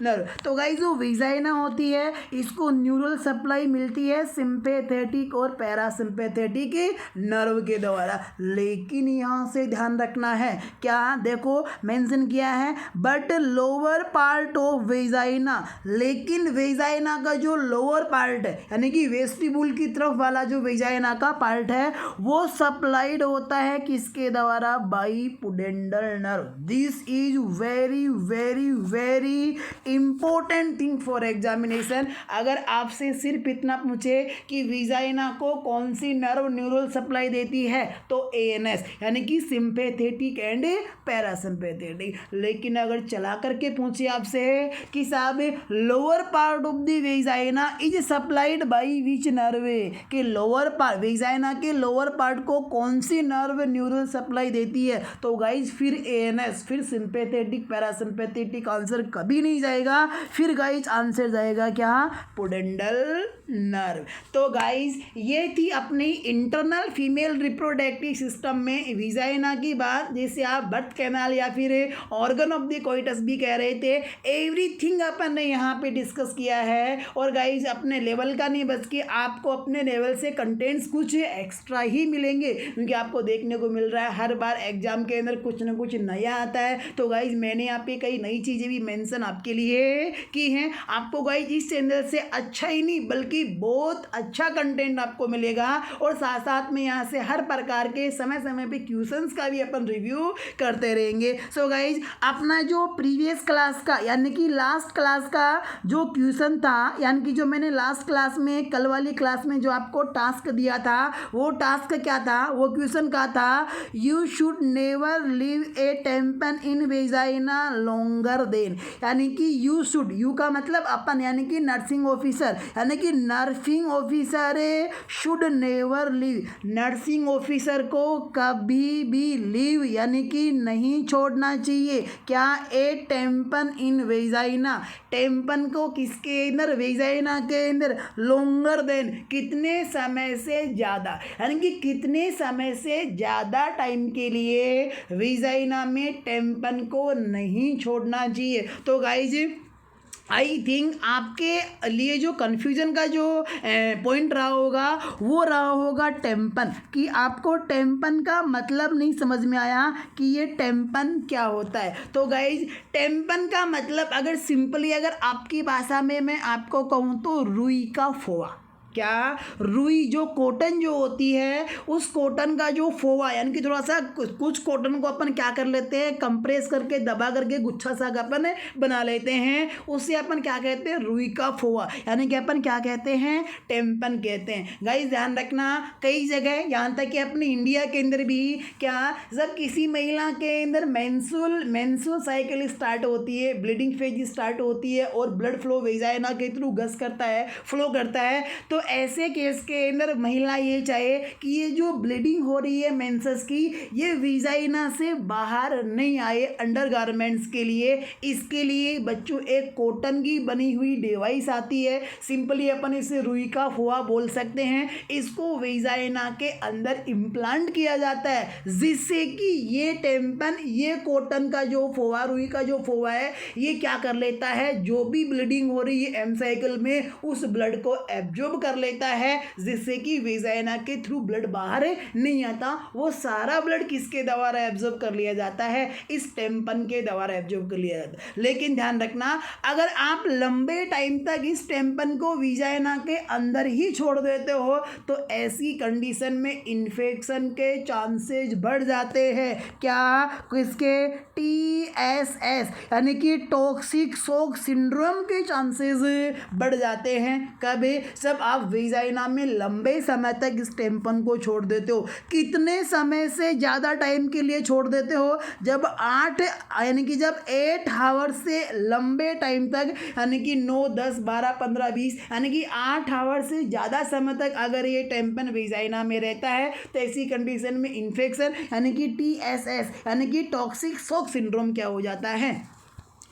नर्व। तो गाइस जो वेजाइना होती है इसको न्यूरल सप्लाई मिलती है सिंपैथेटिक और पैरासिम्पैथेटिक नर्व के द्वारा। लेकिन यहाँ से ध्यान रखना है, क्या देखो मेंशन किया है, but lower part of vagina, लेकिन वेजाइना का जो लोअर पार्ट है यानी कि वेस्टिबुल की तरफ वाला जो वेजाइना का पार्ट है वो सप्लाइड होता है किसके द्वारा, by pudendal nerve. This this is very very very important thing for examination. अगर आपसे सिर्फ इतना पूछे कि विजाइना को कौन सी नर्व न्यूरल सप्लाई देती है तो एएनएस यानी कि सिंपैथेटिक एंड पैरासिम्पैथेटिक। लेकिन अगर चला करके पूछे आपसे कि साहब lower part of the vagina is supplied by which nerve, कि लोअर पार्ट वेजाइना के लोअर पार्ट को कौन सी नर्व न्यूरल सप्लाई देती है, तो गाइज फिर एएनएस, फिर सिंपैथेटिक पैरासिम्पैथेटिक आंसर कभी नहीं जाएगा। फिर गाइज आंसर जाएगा क्या, पुडेंडल नर्व। तो गाइज ये थी अपनी इंटरनल फीमेल रिप्रोडक्टिव सिस्टम में विजाइना की बात, जैसे आप बर्थ कैनाल या फिर ऑर्गन ऑफ द कोइटस भी कह रहे थे। एवरीथिंग अपन ने यहाँ पे डिस्कस किया है। और गाइज अपने लेवल का नहीं बल्कि आपको अपने लेवल से कंटेंट्स कुछ एक्स्ट्रा ही मिलेंगे, क्योंकि आपको देखने को मिल रहा है हर बार एग्जाम के अंदर कुछ ना कुछ नया आता है। तो गाइज मैंने यहाँ पे कई नई चीज़ें भी मेंशन आपके लिए की हैं। आपको गाइज इस चैनल से अच्छा ही नहीं बल्कि बहुत अच्छा कंटेंट आपको मिलेगा। और साथ साथ में यहाँ से हर प्रकार के समय समय पे क्वेश्चंस का भी अपन रिव्यू करते रहेंगे। सो गाइज अपना जो प्रीवियस क्लास का यानी कि लास्ट क्लास का जो क्वेश्चन था, यानी कि जो मैंने लास्ट क्लास में कल वाली क्लास में जो आपको टास्क दिया था, वो टास्क क्या था, वो क्वेश्चन का था, you should never leave A टेम्पन in vagina longer than, यानी कि यू शुड, यू का मतलब अपन यानी कि नर्सिंग ऑफिसर, यानी कि nursing officer should never leave, nursing officer को कभी भी लीव यानी कि नहीं छोड़ना चाहिए क्या, ए टेम्पन इन वेजाइना, टेम्पन को किसके अंदर, वेजाइना के अंदर, लॉन्गर देन कितने समय से ज़्यादा, यानी कि कितने समय से ज़्यादा टाइम के लिए वेजाइना में टेम्पन को नहीं छोड़ना चाहिए। तो गाइज आई थिंक आपके लिए जो कन्फ्यूजन का जो पॉइंट रहा होगा वो रहा होगा टेम्पन, कि आपको टेम्पन का मतलब नहीं समझ में आया कि ये टेम्पन क्या होता है। तो गाइज टेम्पन का मतलब अगर सिंपली अगर आपकी भाषा में मैं आपको कहूँ तो रुई का फोआ, क्या, रुई जो कॉटन जो होती है उस कॉटन का जो फोवा, यानी कि थोड़ा सा कुछ कॉटन को अपन क्या कर लेते हैं, कंप्रेस करके दबा करके गुच्छा सा अपन बना लेते हैं, उससे अपन क्या कहते हैं, रुई का फोवा, यानी कि अपन क्या कहते हैं, टेम्पन कहते हैं। गाइस ध्यान रखना कई जगह यहाँ तक कि अपने इंडिया के अंदर भी क्या, जब किसी महिला के अंदर मेंस्ट्रुअल साइकिल स्टार्ट होती है, ब्लीडिंग फेज स्टार्ट होती है और ब्लड फ्लो वेजाइना के थ्रू गस करता है, फ्लो करता है, तो ऐसे केस के अंदर महिला ये चाहे कि ये जो ब्लीडिंग हो रही है मेंसेस की, ये विजाइना से बाहर नहीं आए अंडरगारमेंट्स के लिए, इसके लिए बच्चों एक कॉटन की बनी हुई डिवाइस आती है, सिंपली अपन इसे रुई का फोआ बोल सकते हैं, इसको विजाइना के अंदर इम्प्लांट किया जाता है, जिससे कि ये टेम्पन, ये कॉटन का जो फोआ, रुई का जो फोआ है, ये क्या कर लेता है, जो भी ब्लीडिंग हो रही है एम साइकिल में उस ब्लड को एब्जॉर्ब कर लेता है, जिससे कि वेजाइना के थ्रू ब्लड बाहर नहीं आता, वो सारा ब्लड किसके द्वारा एब्जॉर्ब कर लिया जाता है, इस टेम्पन के द्वारा एब्जॉर्ब कर लिया जाता है। लेकिन ध्यान रखना अगर आप लंबे टाइम तक इस टेम्पन को वेजाइना के अंदर ही छोड़ देते हो तो ऐसी कंडीशन में इन्फेक्शन के चांसेस बढ़ जाते हैं, क्या, किसके, TSS यानी कि टॉक्सिक शॉक सिंड्रोम के चांसेस बढ़ जाते हैं। कभी जब आप वेजाइना में लंबे समय तक इस टेम्पन को छोड़ देते हो, कितने समय से ज़्यादा टाइम के लिए छोड़ देते हो, जब 8 यानी कि जब 8 आवर से लंबे टाइम तक, यानी कि 9, 10, 12, 15, 20 यानी कि 8 आवर से ज़्यादा समय तक अगर ये टेम्पन वेजाइना में रहता है तो ऐसी कंडीशन में इन्फेक्शन यानी कि TSS यानी कि टॉक्सिक शॉक सिंड्रोम क्या हो जाता है,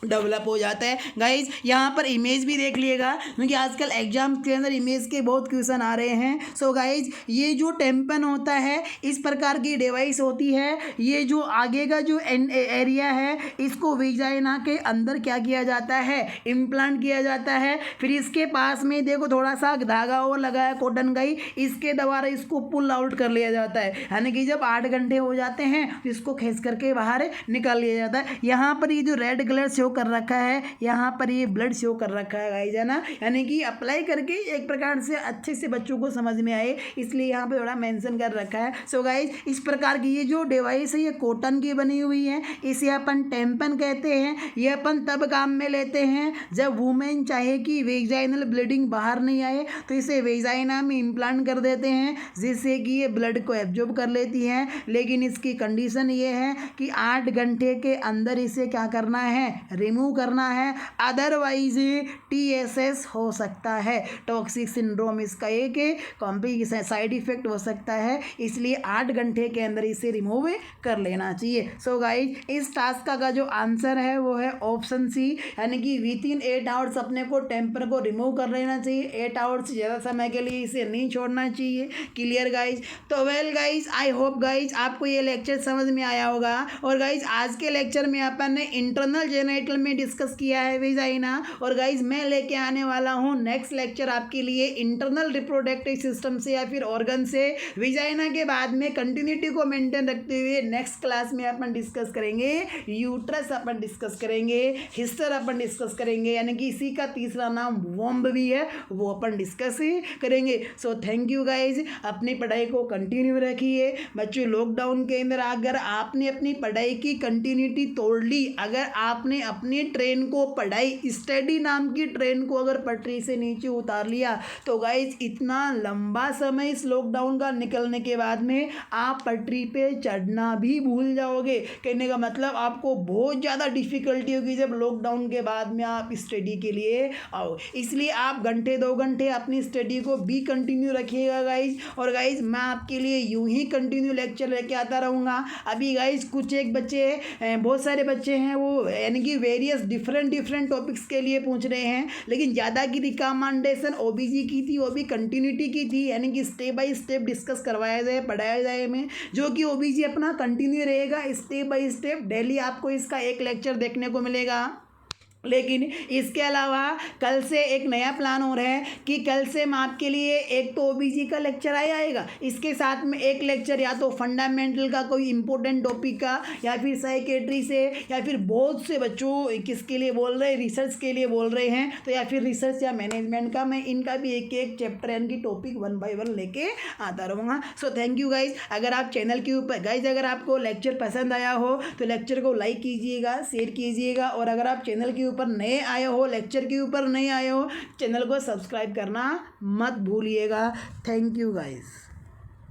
डेवलप हो जाता है। गाइज यहाँ पर इमेज भी देख लीजिएगा क्योंकि आजकल एग्जाम के अंदर इमेज के बहुत क्वेश्चन आ रहे हैं। सो गाइज ये जो टेम्पन होता है इस प्रकार की डिवाइस होती है, ये जो आगे का जो एरिया है इसको वेजाइना के अंदर क्या किया जाता है, इम्प्लांट किया जाता है। फिर इसके पास में देखो थोड़ा सा धागा और लगा है कॉटन का ही, इसके द्वारा इसको पुल आउट कर लिया जाता है, यानी कि जब 8 घंटे हो जाते हैं तो इसको खींच करके बाहर निकाल लिया जाता है। यहाँ पर ये जो रेड कलर से शो कर रखा है, यहाँ पर ये ब्लड शो कर रखा है गाइज, है ना। यानी कि अप्लाई करके एक प्रकार से अच्छे से बच्चों को समझ में आए, इसलिए यहाँ पे थोड़ा मेंशन कर रखा है। सो गाइज इस प्रकार की ये जो डिवाइस है ये कॉटन की बनी हुई है, इसे अपन टेम्पन कहते हैं। ये अपन तब काम में लेते हैं जब वुमेन चाहे कि वेजाइनल ब्लीडिंग बाहर नहीं आए, तो इसे वेजाइना में इम्प्लांट कर देते हैं, जिससे कि ये ब्लड को एब्जॉर्ब कर लेती है। लेकिन इसकी कंडीशन ये है कि 8 घंटे के अंदर इसे क्या करना है, रिमूव करना है, अदरवाइज TSS हो सकता है, टॉक्सिक सिंड्रोम इसका एक कॉम्प्लिकेशन साइड इफेक्ट हो सकता है, इसलिए 8 घंटे के अंदर इसे रिमूव कर लेना चाहिए। सो गाइज इस टास्क का जो आंसर है वो है ऑप्शन सी, यानी कि विथिन 8 आवर्स अपने को टेम्पर को रिमूव कर लेना चाहिए, 8 आवर्स से ज़्यादा समय के लिए इसे नहीं छोड़ना चाहिए। Clear guys. तो well guys I hope guys आपको ये लेक्चर समझ में आया होगा। और गाइज आज के लेक्चर में अपन ने इंटरनल जेनिटल में डिस्कस किया है वेजाइना, और गाइज मैं लेके आने वाला हूँ नेक्स्ट लेक्चर आपके लिए इंटरनल रिप्रोडक्टिव सिस्टम से या फिर ऑर्गन से। वेजाइना के बाद में कंटिन्यूटी को मेंटेन रखते हुए नेक्स्ट क्लास में अपन डिस्कस करेंगे यूट्रस, अपन डिस्कस करेंगे हिस्टर, अपन डिस्कस करेंगे, यानी कि इसी का तीसरा नाम वॉम्ब भी है, वो अपन डिस्कस करेंगे। सो थैंक यू गाइज, अपनी पढ़ाई को कंटिन्यू रखिए बच्चों। लॉकडाउन के अंदर अगर आपने अपनी पढ़ाई की कंटिन्यूटी तोड़ ली, अगर आपने अपनी ट्रेन को पढ़ाई स्टडी नाम की ट्रेन को अगर पटरी से नीचे उतार लिया, तो गाइज इतना लंबा समय इस लॉकडाउन का निकलने के बाद में आप पटरी पे चढ़ना भी भूल जाओगे। कहने का मतलब आपको बहुत ज़्यादा डिफिकल्टी होगी जब लॉकडाउन के बाद में आप स्टडी के लिए आओ। इसलिए आप घंटे 2 घंटे अपनी स्टडी को भी कंटिन्यू रखिएगा गाइज। और गाइज मैं आपके लिए यूं ही कंटिन्यू लेक्चर लेके आता रहूँगा। अभी गाइज कुछ एक बच्चे, बहुत सारे बच्चे हैं वो यानी कि वेरियस डिफरेंट टॉपिक्स के लिए पूछ रहे हैं, लेकिन ज़्यादा की रिकमेंडेशन ओबीजी की थी, वो भी कंटिन्यूटी की थी, यानी कि स्टेप बाय स्टेप डिस्कस करवाया जाए, पढ़ाया जाए में, जो कि ओबीजी अपना कंटिन्यू रहेगा स्टेप बाय स्टेप। डेली आपको इसका एक लेक्चर देखने को मिलेगा। लेकिन इसके अलावा कल से एक नया प्लान हो रहा है कि कल से मैं आपके लिए एक तो ओबीजी का लेक्चर आएगा, इसके साथ में एक लेक्चर या तो फंडामेंटल का कोई इंपॉर्टेंट टॉपिक का, या फिर साइकेट्री से, या फिर बहुत से बच्चों किसके लिए बोल रहे हैं, रिसर्च के लिए बोल रहे हैं, तो या फिर रिसर्च या मैनेजमेंट का, मैं इनका भी एक एक चैप्टर यानी कि टॉपिक 1 बाय 1 लेके आता रहूँगा। So thank you guys. अगर आप चैनल के ऊपर गाइज अगर आपको लेक्चर पसंद आया हो तो लेक्चर को लाइक कीजिएगा, शेयर कीजिएगा, और अगर आप चैनल के ऊपर नए आए हो, लेक्चर के ऊपर नए आए हो, चैनल को सब्सक्राइब करना मत भूलिएगा। Thank you guys.